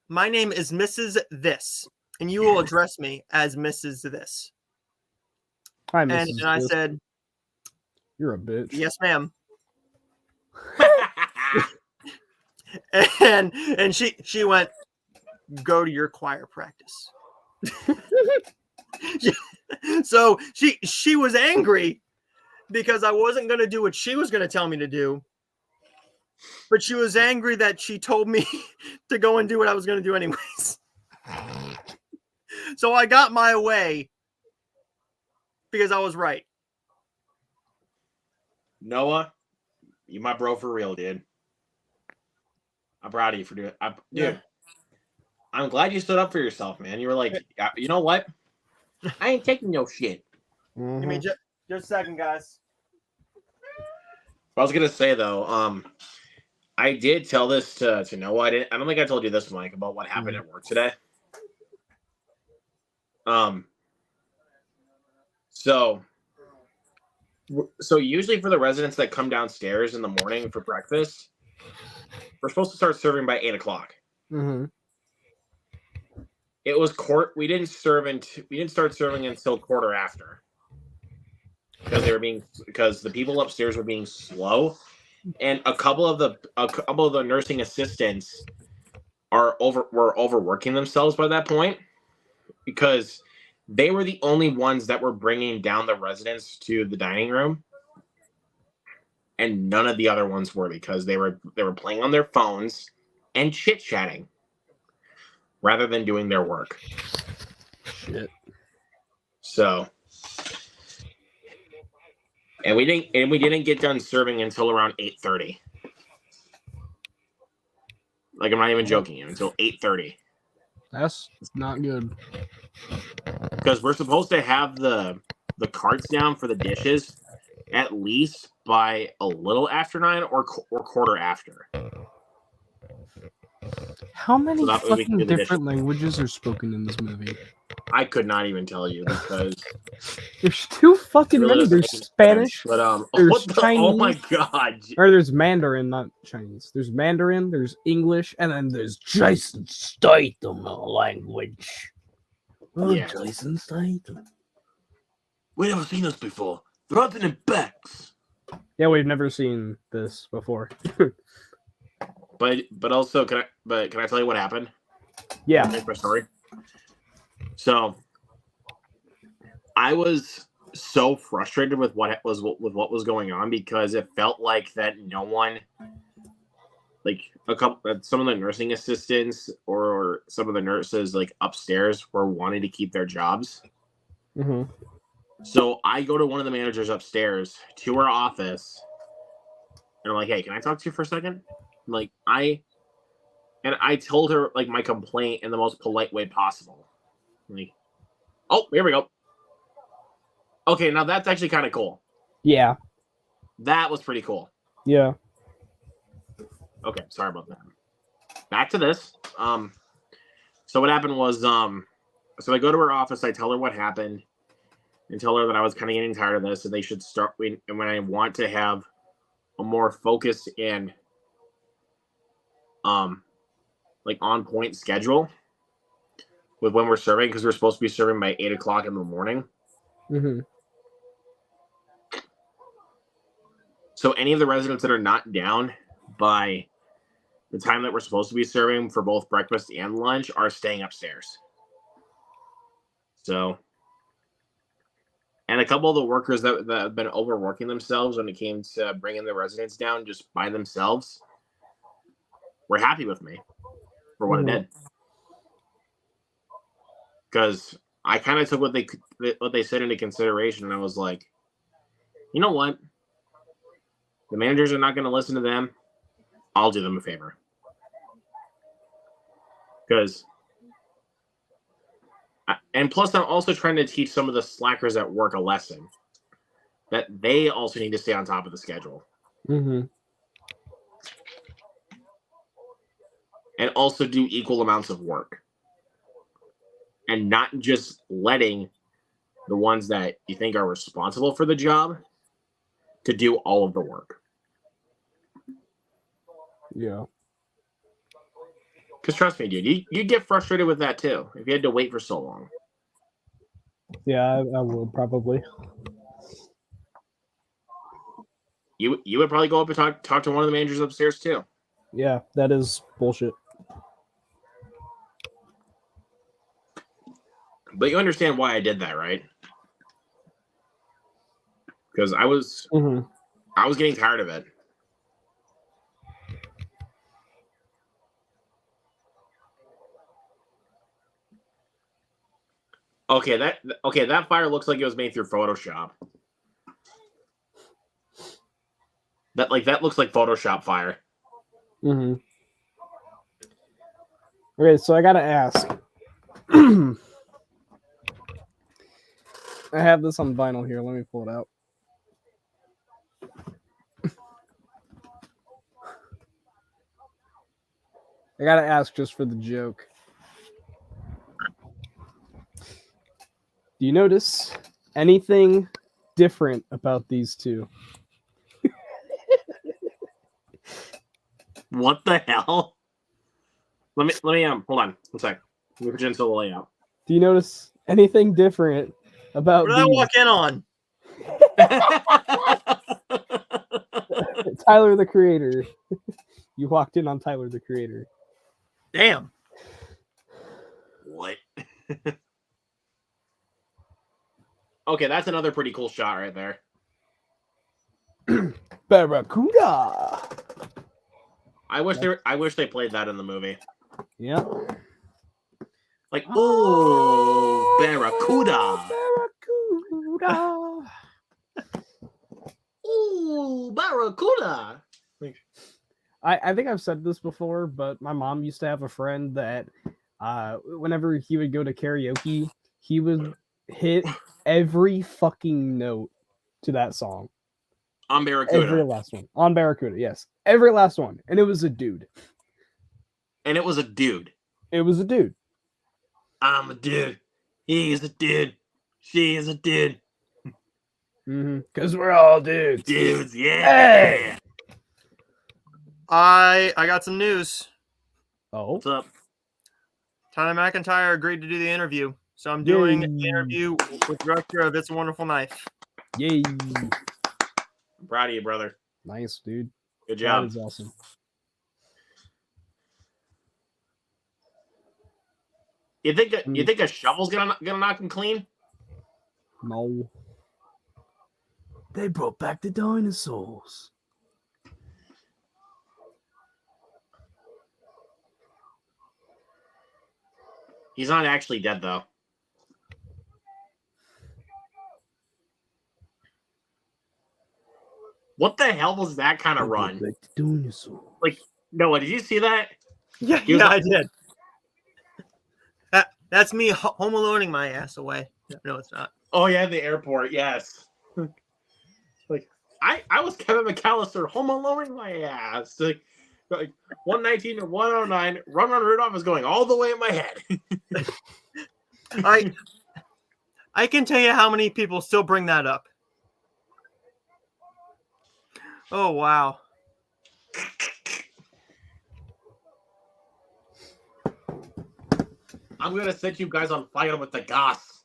my name is Mrs. This, and you will address me as Mrs. This. Hi, And Mrs. I This. said, You're a bitch. "Yes, ma'am." And she went, "Go to your choir practice." So she was angry because I wasn't going to do what she was going to tell me to do, but she was angry that she told me to go and do what I was going to do anyways. So I got my way because I was right. Noah, you my bro for real, dude. I'm proud of you for doing it. Dude, Yeah. I'm glad you stood up for yourself, man. You were like, you know what? I ain't taking no shit. Mhm. Give me just a second, guys. I was gonna say though, I did tell this to Noah. I don't think I told you this, Mike, about what happened at work today. So usually for the residents that come downstairs in the morning for breakfast, we're supposed to start serving by 8 o'clock. Mm-hmm. It was we didn't start serving until quarter after because the people upstairs were being slow, and a couple of the nursing assistants were overworking themselves by that point because they were the only ones that were bringing down the residents to the dining room, and none of the other ones were because they were playing on their phones and chit-chatting rather than doing their work. Shit. So, and we didn't get done serving until around 8:30. Like, I'm not even joking you, until 8:30. That's not good. Because we're supposed to have the carts down for the dishes at least by a little after 9 or quarter after. How many So that way we can fucking do the different languages are spoken in this movie? I could not even tell you because There's too fucking really many. doesn't There's make any Spanish, sense. But there's what the, Chinese, oh my god. or there's Mandarin, not Chinese. There's Mandarin, there's English, and then there's Jason Statham language. Oh, Yeah. Jason Statham. We never seen this before. They're hunting in packs. Yeah, we've never seen this before. But also can I tell you what happened? Yeah. Finish my story. So I was so frustrated with what was going on because it felt like that no one, like some of the nursing assistants or some of the nurses like upstairs were wanting to keep their jobs. Mm-hmm. So I go to one of the managers upstairs to her office, and I'm like, "Hey, can I talk to you for a second?" Like I told her like my complaint in the most polite way possible. Like, oh, here we go. Okay, now that's actually kind of cool. Yeah. That was pretty cool. Yeah. Okay, sorry about that. Back to this. So what happened was, so I go to her office, I tell her what happened, and tell her that I was kind of getting tired of this, and they should start when I want to have a more focused and like on point schedule with when we're serving, because we're supposed to be serving by 8 o'clock in the morning. Mm-hmm. So any of the residents that are not down by the time that we're supposed to be serving for both breakfast and lunch are staying upstairs. So, and a couple of the workers that have been overworking themselves when it came to bringing the residents down just by themselves were happy with me for what I did. Because I kind of took what they said into consideration, and I was like, you know what? The managers are not going to listen to them. I'll do them a favor. Because, and plus, I'm also trying to teach some of the slackers at work a lesson that they also need to stay on top of the schedule. Mm-hmm. And also do equal amounts of work. And not just letting the ones that you think are responsible for the job to do all of the work. Yeah. Because trust me, dude, you'd get frustrated with that too if you had to wait for so long. Yeah, I would probably. You would probably go up and talk to one of the managers upstairs too. Yeah, that is bullshit. But you understand why I did that, right? Because I was getting tired of it. Okay, that fire looks like it was made through Photoshop. That looks like Photoshop fire. Mm-hmm. Okay, so I gotta ask. I have this on vinyl here. Let me pull it out. I gotta ask just for the joke. Do you notice anything different about these two? What the hell? Let me hold on one sec. Let me put you into the layout. Do you notice anything different about What did I these? walk in on? Tyler the Creator. You walked in on Tyler the Creator. Damn. What? Okay, that's another pretty cool shot right there. Barracuda. I wish they played that in the movie. Yeah. Like, oh, Barracuda. Barracuda. Ooh, Barracuda. I think I've said this before, but my mom used to have a friend that whenever he would go to karaoke, he would hit every fucking note to that song. On Barracuda. Every last one. On Barracuda, yes. Every last one. And it was a dude. And it was a dude. It was a dude. I'm a dude. He is a dude. She is a dude. Because we're all dudes. Dudes, yeah. Hey! I got some news. Oh. What's up? Tyler McIntyre agreed to do the interview. So I'm doing the interview with director of It's a Wonderful Knife. Yay. I'm proud of you, brother. Nice, dude. Good job. That is awesome. You think a shovel's gonna knock him clean? No. They brought back the dinosaurs. He's not actually dead though. What the hell was that kind They of brought run? back the dinosaurs. Like, Noah, did you see that? Yeah, He was yeah, like- I did. That's me home aloneing my ass away. No, it's not. Oh yeah, the airport. Yes. Like I was Kevin McAllister, home aloneing my ass. Like 119 and 109. Run Rudolph is going all the way in my head. I can tell you how many people still bring that up. Oh wow. I'm gonna set you guys on fire with the gas.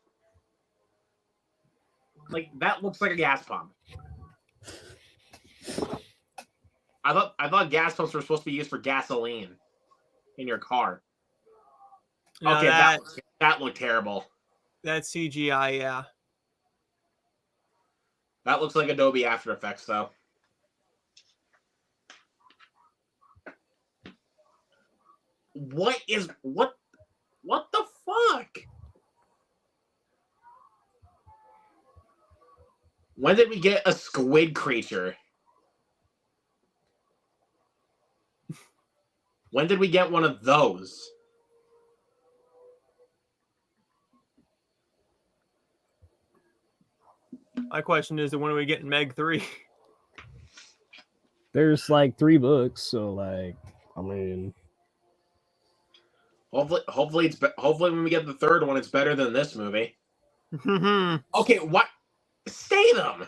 Like that looks like a gas pump. I thought gas pumps were supposed to be used for gasoline in your car. No, Okay, that looked terrible. that's CGI, yeah. That looks like Adobe After Effects though. What the fuck? When did we get a squid creature? When did we get one of those? My question is, when are we getting Meg 3? There's like 3 books, so like, I mean, Hopefully when we get the third one, it's better than this movie. Mhm. Okay, what? Stay them.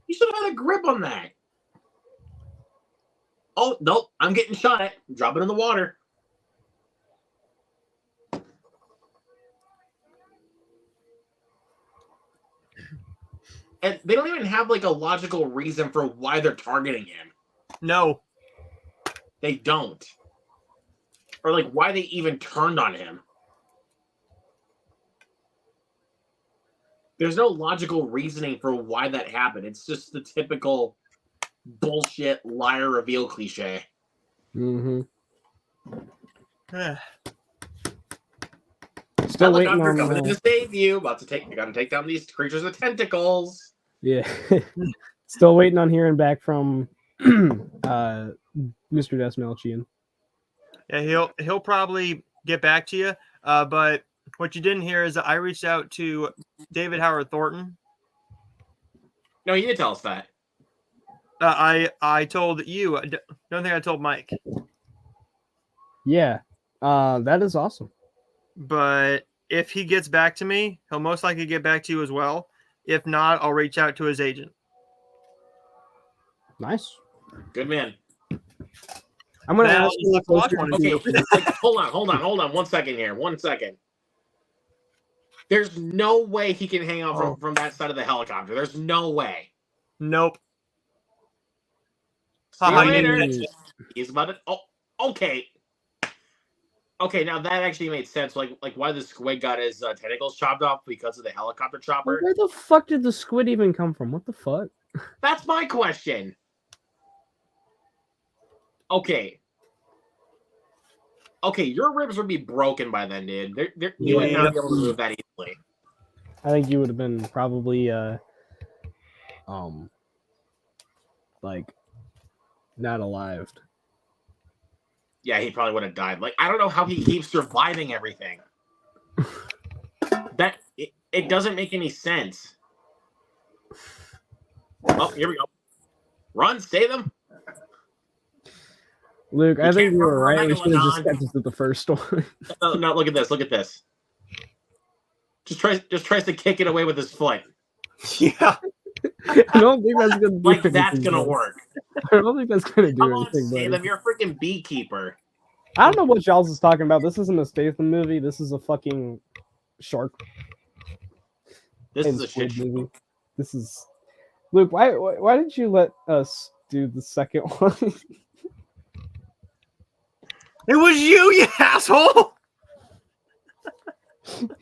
You should have had a grip on that. Oh nope, I'm getting shot at. Drop it in the water. And they don't even have like a logical reason for why they're targeting him. No. They don't. Or like why they even turned on him. There's no logical reasoning for why that happened. It's just the typical bullshit liar reveal cliche. mm-hmm. Eh. Still waiting Helicopter on. coming in to save you. You gotta take down these creatures with tentacles. Yeah, still waiting on hearing back from Mr. Desmelchian. Yeah, he'll probably get back to you. But what you didn't hear is that I reached out to David Howard Thornton. No, you did tell us that. I told you. I don't think I told Mike. Yeah, that is awesome. But if he gets back to me, he'll most likely get back to you as well. If not, I'll reach out to his agent. Nice. Good man. I'm gonna Now, ask you. let's watch one. Okay, hold on. 1 second here. 1 second. There's no way he can hang out from that side of the helicopter. There's no way. Nope. See you Haha, later. you- He's about to. Oh, okay. Okay, now that actually made sense. Like why the squid got his tentacles chopped off because of the helicopter chopper. Where the fuck did the squid even come from? What the fuck? That's my question. Okay. Okay, your ribs would be broken by then, dude. You would not be able to move that easily. I think you would have been probably like not alive. Yeah, he probably would have died. Like, I don't know how he keeps surviving everything. It doesn't make any sense. Oh, here we go. Run, save them. Luke, I think can't you were run right. We should have just Megalodon. kept it to the first one. No, look at this. Look at this. Just tries to kick it away with his foot. Yeah. I don't think that's gonna do Like that's anything, gonna though. work. I don't think that's gonna do Come on, anything. save Buddy. them. You're a freaking beekeeper. I don't know what Charles is talking about. This isn't a Statham movie. This is a fucking shark This and is a shit squid show. movie. This is Luke. Why did you let us do the second one? It was you, you asshole.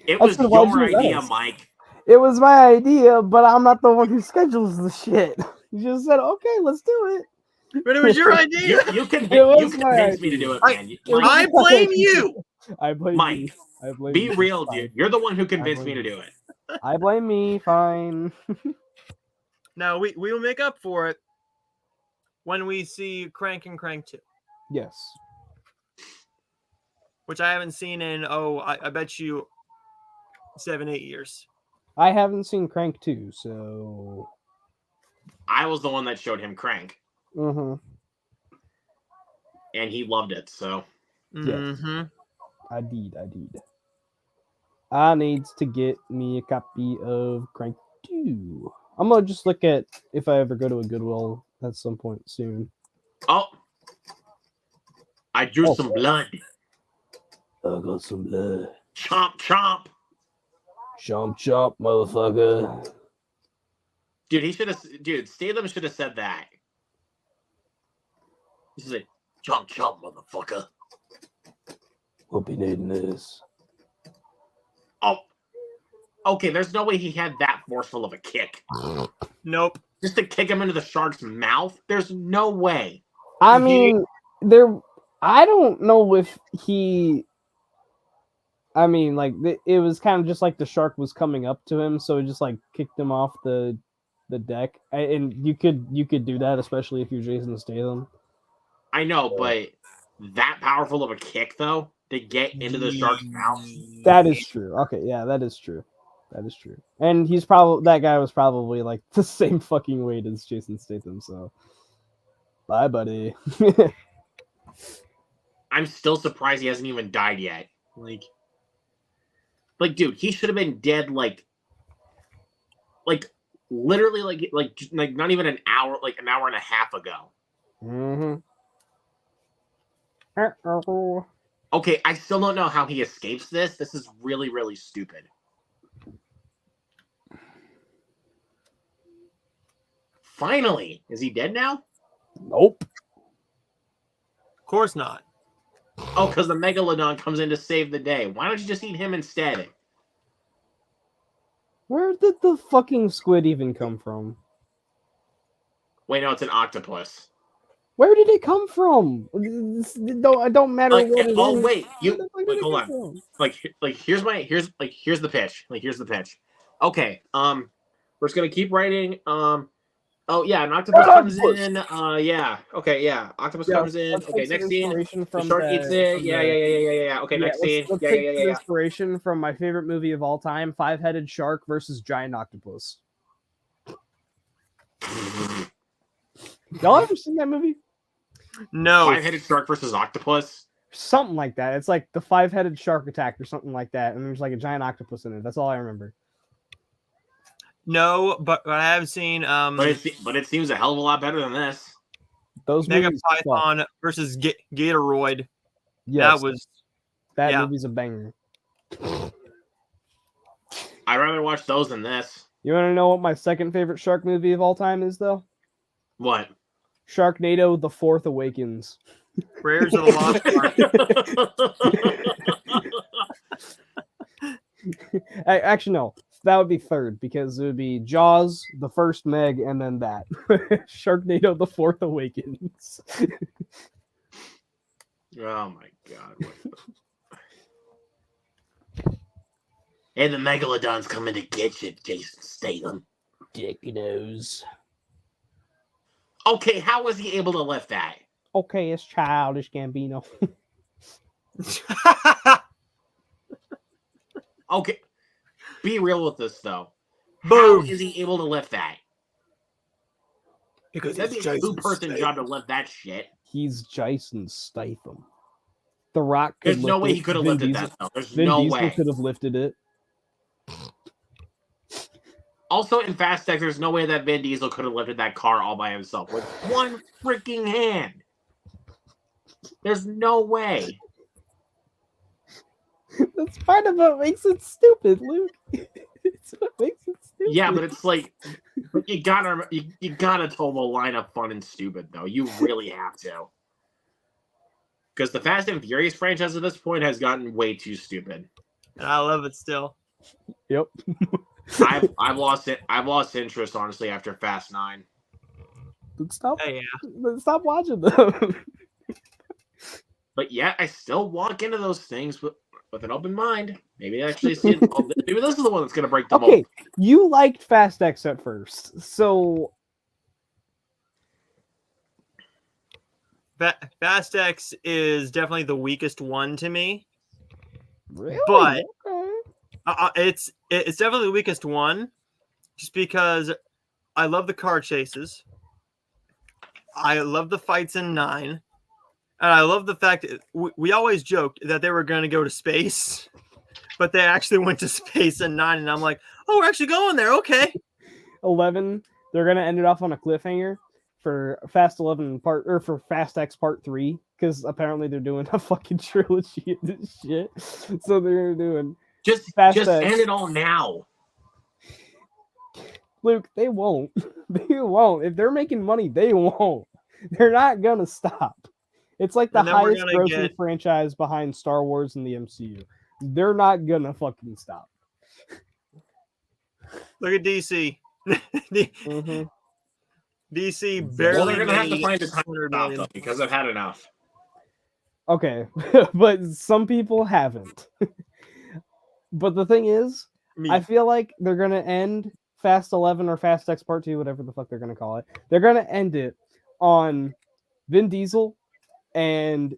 It I was said, why'd your you idea, ask? Mike. It was my idea, but I'm not the one who schedules the shit. You just said, okay, let's do it. But it was your idea. You It was my convinced me to idea. do it, I- man. It Mike, was I my blame idea. you. I blame Mike, you. I blame be you. real, Fine. dude. You're the one who convinced blame me to you. do it. I blame me. Fine. Now we will make up for it when we see Crank and Crank 2, Yes. which I haven't seen in I bet you 7-8 years. I haven't seen Crank 2, so. I was the one that showed him Crank, Mm-hmm. and he loved it. So Yes. Mm-hmm. I did. I needs to get me a copy of Crank 2. I'm gonna just look at if I ever go to a Goodwill at some point soon. oh, I drew Oh. some blood. I got some blood. Chomp chomp. Chomp chomp, motherfucker. Dude, he should have. Dude, Statham should have said that. He should say, "Chomp chomp, motherfucker." Hope you needing this. Oh, okay. There's no way he had that forceful of a kick. Nope. Just to kick him into the shark's mouth. There's no way. I mean, I don't know if he. I mean, like it was kind of just like the shark was coming up to him, so it just like kicked him off the deck. And you could do that, especially if you're Jason Statham. I know, but that powerful of a kick though to get into the shark's mouth. That is true. Okay, yeah, that is true. And that guy was probably like the same fucking weight as Jason Statham. So, bye, buddy. I'm still surprised he hasn't even died yet. Like, dude, he should have been dead like literally like not even an hour, like an hour and a half ago. Mm-hmm. Okay, I still don't know how he escapes this. This is really, really stupid. Finally, is he dead now? Nope. Of course not. Oh, because the Megalodon comes in to save the day. Why don't you just eat him instead? Where did the fucking squid even come from? Wait, no, it's an octopus. Where did it come from? It don't matter Like, what it oh is. wait, Where the fuck did it hold come on. from? Here's the pitch. Here's the pitch. Okay, we're just gonna keep writing. Oh yeah, an octopus comes in. Yeah. Okay, yeah. Octopus comes in. Let's Okay, take next some scene. inspiration The from shark eats it. Yeah. Okay, next scene. Let's Yeah. take some inspiration from my favorite movie of all time: Five-Headed Shark versus Giant Octopus. Y'all ever seen that movie? No. Five-headed shark versus octopus. Something like that. It's like the five-headed shark attack or something like that, and there's like a giant octopus in it. That's all I remember. No, but I have seen But it seems a hell of a lot better than this. Those Mega movies suck. Python versus Yes, Gatoroid. Yeah. movie's a banger. I'd rather watch those than this. You want to know what my second favorite shark movie of all time is, though? What? Sharknado: The Fourth Awakens. Prayers of the Lost Ark. Actually, no. That would be third, because it would be Jaws, the first Meg, and then that. Sharknado: The Fourth Awakens. Oh my god. And the Megalodon's coming to get you, Jason Statham. Dicky nose. Okay, how was he able to lift that? Okay, it's childish, Gambino. Okay, be real with this though. Boom. How is he able to lift that? Because That'd be a two-person job to lift that shit. He's Jason Statham. The Rock could There's no lift way it. he could have Vin lifted Diesel- that though. There's Vin no Diesel way. could have lifted it. Also, in Fast X, there's no way that Vin Diesel could have lifted that car all by himself with one freaking hand. There's no way. That's part of what makes it stupid, Luke. It's what makes it stupid. Yeah, but it's like you gotta toe the line of fun and stupid though. You really have to. Because the Fast and Furious franchise at this point has gotten way too stupid. and I love it still. Yep. I've lost interest honestly after Fast 9. Stop. Hey, Stop watching them. But yet I still walk into those things with an open mind. Maybe actually see it. Maybe this is the one that's gonna break the Okay, mold. you liked Fast X at first, so Fast X is definitely the weakest one to me. really, But okay. it's definitely the weakest one, just because I love the car chases. I love the fights in 9, and I love the fact that we always joked that they were going to go to space, but they actually went to space in 9, and I'm like, oh, we're actually going there. Okay. 11. They're gonna end it off on a cliffhanger for Fast 11 for Fast X Part 3, because apparently they're doing a fucking trilogy of this shit. So they're doing Just Fast X. end it all now. Luke, they won't. They won't. If they're making money, they won't. They're not gonna stop. It's like the And then we're highest gonna grossing franchise behind Star Wars and the MCU. They're not gonna fucking stop. Look at DC. Mm-hmm. DC barely Well, they're gonna have to made find a time to 100 stop million. though, because I've had enough. Okay, but some people haven't. But the thing is, Me. I feel like they're gonna end Fast 11 or Fast X Part 2, whatever the fuck they're gonna call it. They're gonna end it on Vin Diesel and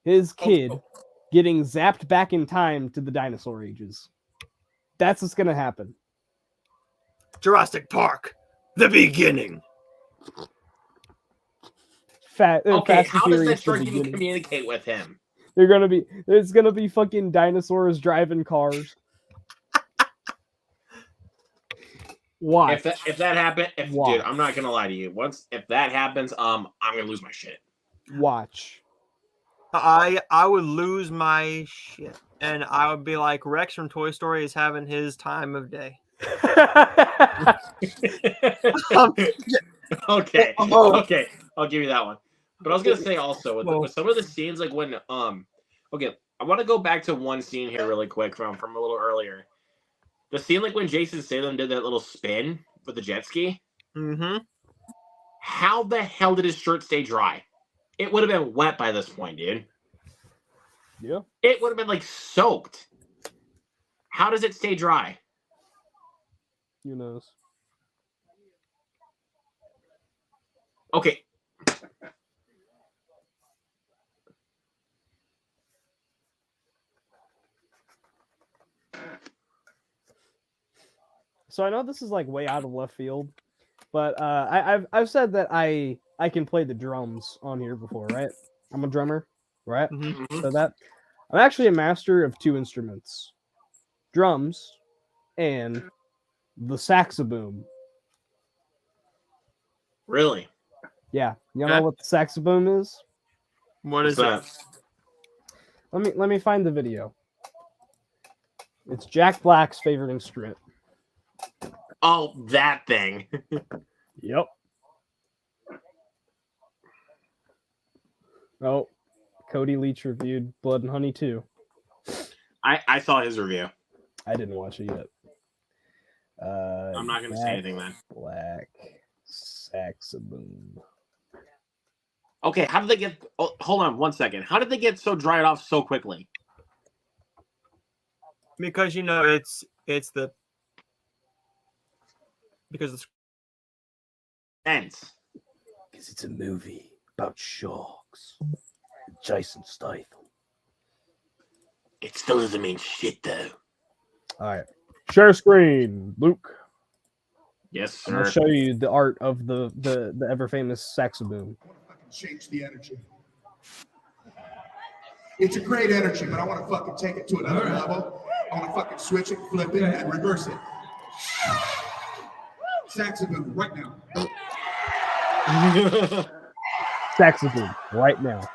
his kid getting zapped back in time to the dinosaur ages. That's what's gonna happen. Jurassic Park, the beginning. Okay, Fast how and does that Furious, the start to beginning. communicate with him? It's gonna be fucking dinosaurs driving cars. Watch. If that happens, Watch. dude, I'm not gonna lie to you. If that happens, I'm gonna lose my shit. Watch. I would lose my shit, and I would be like, Rex from Toy Story is having his time of day. Okay, Oh. okay, I'll give you that one. But I was gonna say also with some of the scenes, like when okay, I want to go back to one scene here really quick from a little earlier. The scene like when Jason Statham did that little spin with the jet ski. Mm-hmm. How the hell did his shirt stay dry? It would have been wet by this point, dude. Yeah. It would have been like soaked. How does it stay dry? Who knows? Okay. So I know this is like way out of left field, but I've said that I can play the drums on here before, right? I'm a drummer, right? Mm-hmm. So that I'm actually a master of 2 instruments: drums and the saxoboom. Really? Yeah, you know what the saxoboom is? What is that? Let me find the video. It's Jack Black's favorite instrument. Oh, that thing. Yep. Oh, Cody Leach reviewed Blood and Honey 2. I saw his review. I didn't watch it yet. I'm not going to say anything then. Black saxoboom. Okay, how did they get... Oh, hold on one second. How did they get so dried off so quickly? Because you know it's the because it's Ends. Because it's a movie about sharks. Jason Statham. It still doesn't mean shit, though. All right. Share screen, Luke. Yes, I'm gonna sir. show you the art of the ever famous saxoboom. Change the energy. It's a great energy, but I want to fucking take it to another level. I want to fucking switch it, flip it, and reverse it. Saxophone right now. Saxoboom right now.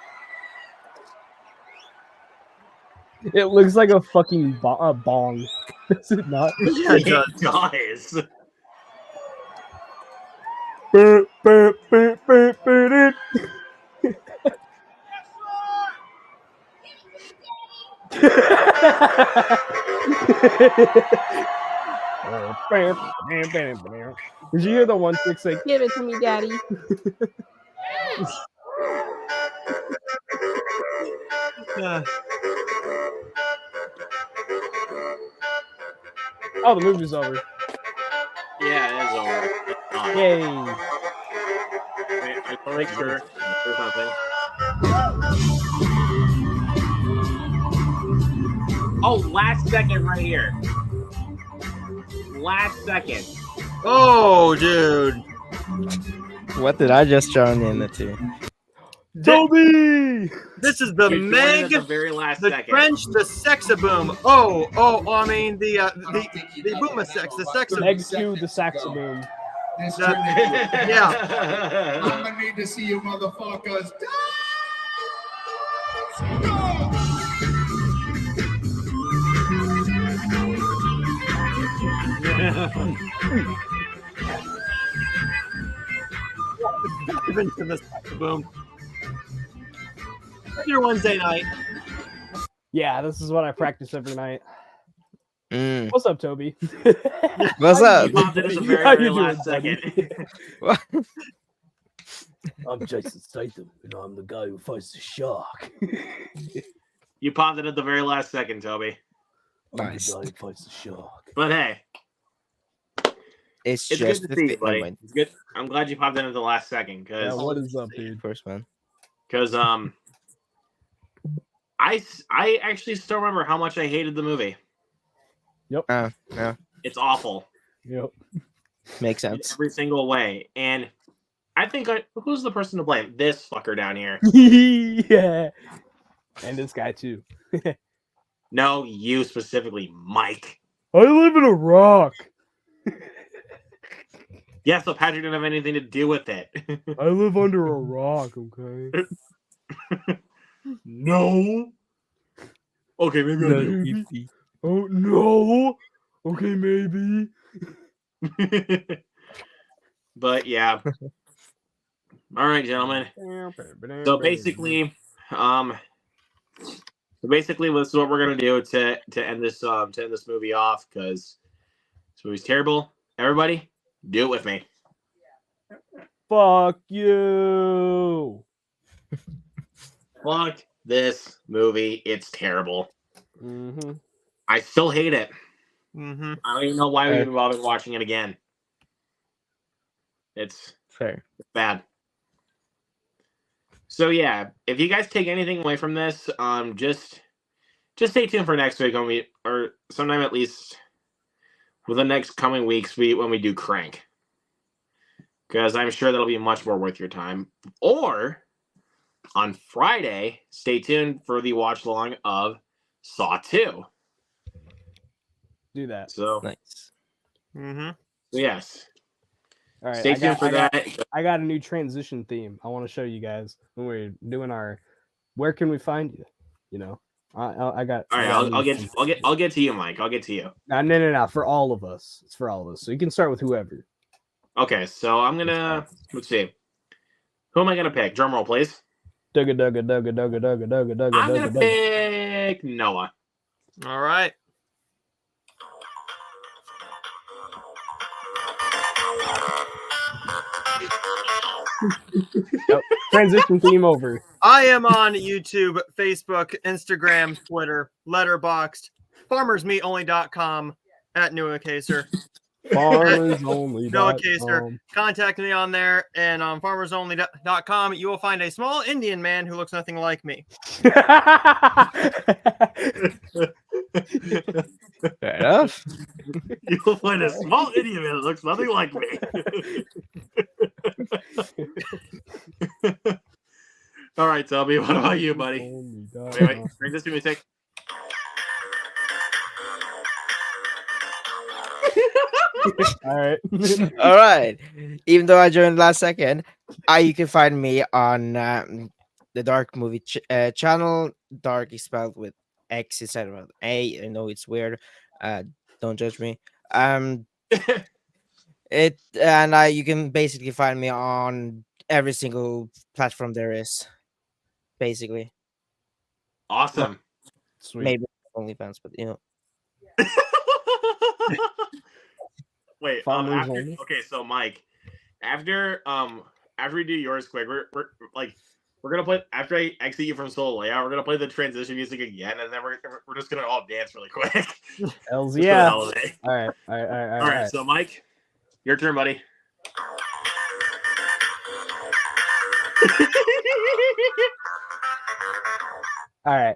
It looks like a fucking bong. Does it not? yeah, It does. Did you hear the one chick say, "Give it to me, daddy"? Yeah. Oh, the movie's over. Yeah, it is over. It's done. Yay! Wait, I just want to make sure there's nothing. Oh, last second right here. Last second. Oh, dude. What did I just join into? Toby! This is the You joined Meg, at the very last the second. French, the Sexaboom. Oh, I mean the Booma Sex, the Sexaboom. Meg 2, the Saxaboom. This That- Trinity. Yeah. I'm gonna need to see you motherfuckers die. Into the Sexaboom. Your Wednesday night. Yeah, this is what I practice every night. Mm. What's up, Toby? What's You up? popped it at the very, How very you doing, last buddy? second. I'm Jason Statham, and I'm the guy who fights the shark. You popped it at the very last second, Toby. I'm Nice. the guy who fights the shark. But hey, It's it's just good the to see you, thing. buddy. Wait, It's good. I'm glad you popped in at the last second Yeah, because what is up, dude? first one. I actually still remember how much I hated the movie. Yeah, It's awful Yep. makes in sense. every single way, and I think who's the person to blame? This fucker down here. Yeah. And this guy too. No, you specifically, Mike. I live in a rock. Yeah, so Patrick didn't have anything to do with it. I live under a rock, okay? No. Okay, maybe I do. Oh no. Okay, maybe. But yeah. All right, gentlemen. So basically, this is what we're gonna do to end this movie off because this movie's terrible. Everybody, do it with me. Fuck you. Fuck this movie. It's terrible. Mm-hmm. I still hate it. Mm-hmm. I don't even know why we even bothered watching it again. It's Fair. bad. So yeah, if you guys take anything away from this, just stay tuned for next week or sometime at least within the next coming weeks when we do Crank, because I'm sure that'll be much more worth your time. Or on Friday, stay tuned for the watch along of Saw 2. Do that. So Nice. Mm-hmm. yes, All right. stay tuned for that. I got a new transition theme. I want to show you guys when we're doing our. Where can we find you? You know, I got. All right, I'll get to you, Mike. I'll get to you. No. For all of us, it's for all of us. So you can start with whoever. Okay, so I'm gonna let's see. Who am I gonna pick? Drum roll, please. Dugga. I'm gonna pick Noah. All right. Yep. Transition theme over. I am on YouTube, Facebook, Instagram, Twitter, Letterboxd, FarmersMeatOnly.com at Noah Kaser. FarmersOnly. Noah Kaser. Contact me on there, and on FarmersOnly.com you will find a small Indian man who looks nothing like me. Fair enough. You'll find a small idiot that looks nothing like me. All right, Toby, what about you, buddy? Wait, bring this to music. All right. All right. Even though I joined last second, you can find me on the Dark Movie channel. Dark is spelled with X instead of A. I know it's weird. Don't judge me. You can basically find me on every single platform there is. Basically, Awesome. Sweet. maybe OnlyFans, but you know. Wait, Farmers after, only. okay, so Mike, after we do yours quick, we're gonna play after I exit you from Soul Layout, we're gonna play the transition music again, and then we're just gonna all dance really quick. Hells Just for the yeah. hell of it. All right. All right, so Mike, your turn, buddy. All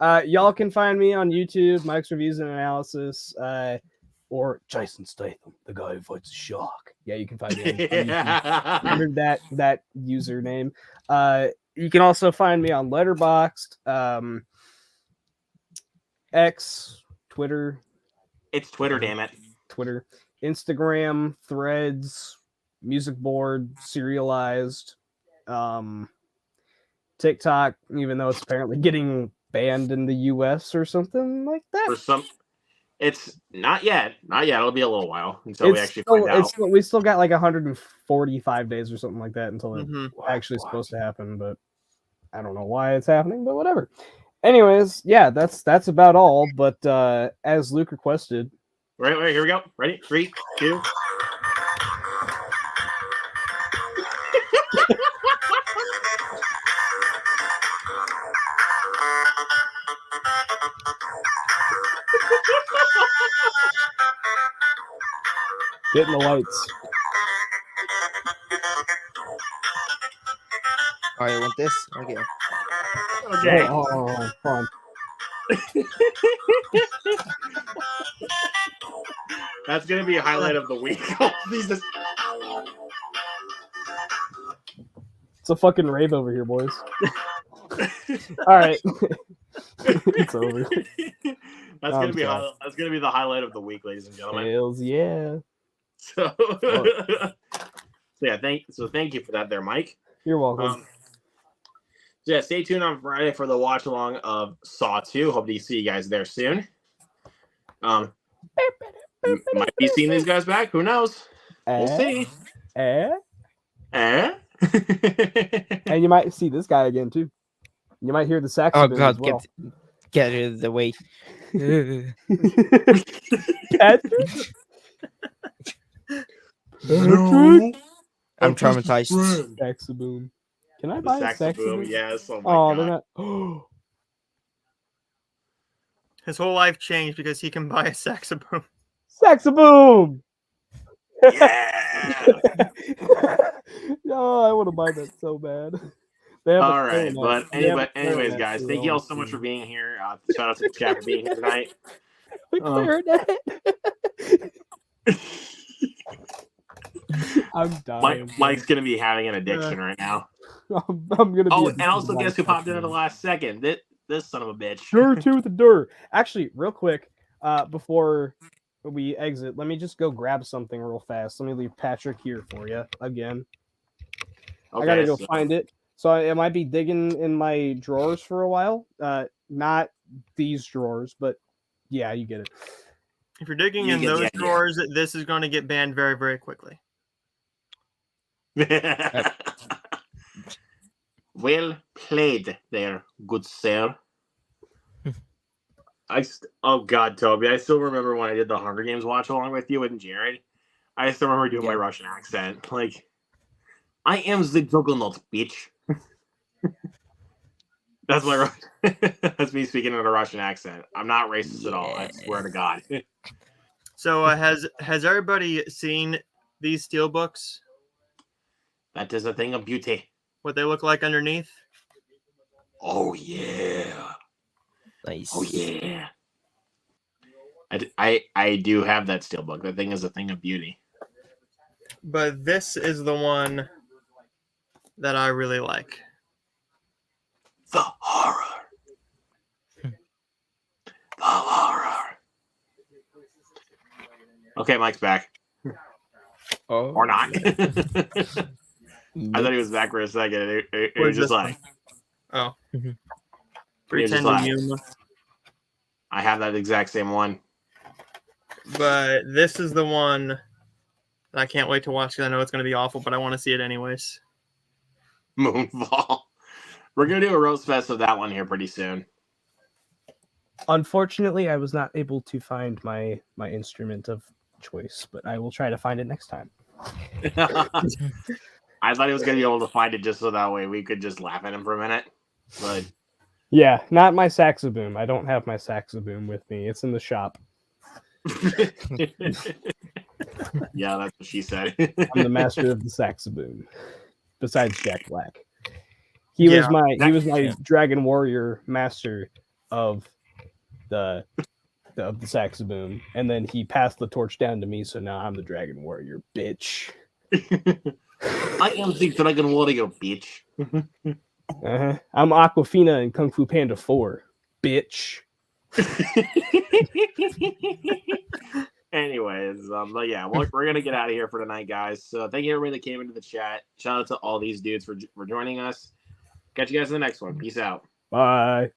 right. Y'all can find me on YouTube, Mike's Reviews and Analysis, or Jason Statham, the guy who fights a shark. Yeah, you can find me on YouTube under that username. You can also find me on Letterboxd, X, Twitter. It's Twitter, damn it. Twitter, Instagram, Threads, Music Board, Serialized, TikTok, even though it's apparently getting banned in the US or something like that. For some, it's not yet. Not yet. It'll be a little while until we actually find out. We still got like 145 days or something like that until it's Mhm. actually supposed to happen, but I don't know why it's happening, but whatever. Anyways, yeah, that's about all. But as Luke requested, Right, here we go. Ready? 3, 2. getting the lights. Oh, you want this? Okay. Okay. Oh, fun. That's gonna be a highlight of the week. Oh, Jesus. It's a fucking rave over here, boys. All right. It's over. That's gonna be the highlight of the week, ladies and gentlemen. Hells yeah. So, thank you for that, there, Mike. You're welcome. So yeah, stay tuned on Friday for the watch along of Saw 2. Hope to see you guys there soon. Might be seeing these guys back. Who knows? We'll see. And you might see this guy again too. You might hear the Oh saxophone God, as well. get rid of the way. Patrick? No, I'm I'm just a traumatized. friend. Saxoboom. Can I the buy a saxophone, saxoboom? yes. Oh my Oh, God. they're not. His whole life changed because he can buy a saxophone. Saxoboom! Yeah. No, I want to buy that so bad. They have a All right, clarinet. but They have a anyways, clarinet guys, too, thank you all so much for being here. Shout out to the chat for being here tonight. A clarinet. I'm dying. Mike's gonna be having an addiction right now. I'm gonna be. Oh, and also guess who popped in at the last second? This son of a bitch. Dur to the dur. Actually, real quick, before we exit, let me just go grab something real fast. Let me leave Patrick here for you again. Okay, I gotta go find it. So I might be digging in my drawers for a while. Not these drawers, but yeah, you get it. If you're digging You in get the those idea. drawers, this is going to get banned very, very quickly. Well played there, good sir. Oh God, Toby, I still remember when I did the Hunger Games watch along with you and Jared. I still remember doing my Russian accent. Like, I am the juggernaut, bitch. That's my that's me speaking in a Russian accent. I'm not racist at all. I swear to God. So has everybody seen these steel books? That is a thing of beauty. What they look like underneath? Oh yeah. Nice. Oh yeah. I do have that steelbook. That thing is a thing of beauty. But this is the one that I really like. The horror. The horror. Okay, Mike's back. Oh. Or not. I thought he was back for a second. It was just like, oh, pretending I have that exact same one. But this is the one that I can't wait to watch because I know it's going to be awful, but I want to see it anyways. Moonfall. We're gonna do a roast fest of that one here pretty soon. Unfortunately, I was not able to find my instrument of choice, but I will try to find it next time. I thought he was gonna be able to find it just so that way we could just laugh at him for a minute. But Yeah, not my saxoboom. I don't have my saxoboom with me. It's in the shop. yeah, that's what she said. I'm the master of the saxoboom. Besides Jack Black. He was my Dragon Warrior master of the saxoboom, and then he passed the torch down to me, so now I'm the Dragon Warrior, bitch. I am the Dragon Warrior, bitch. I'm Aquafina in Kung Fu Panda 4, bitch. Anyways, but yeah, we're gonna get out of here for tonight, guys. So thank you everybody that came into the chat. Shout out to all these dudes for joining us. Catch you guys in the next one. Peace out. Bye.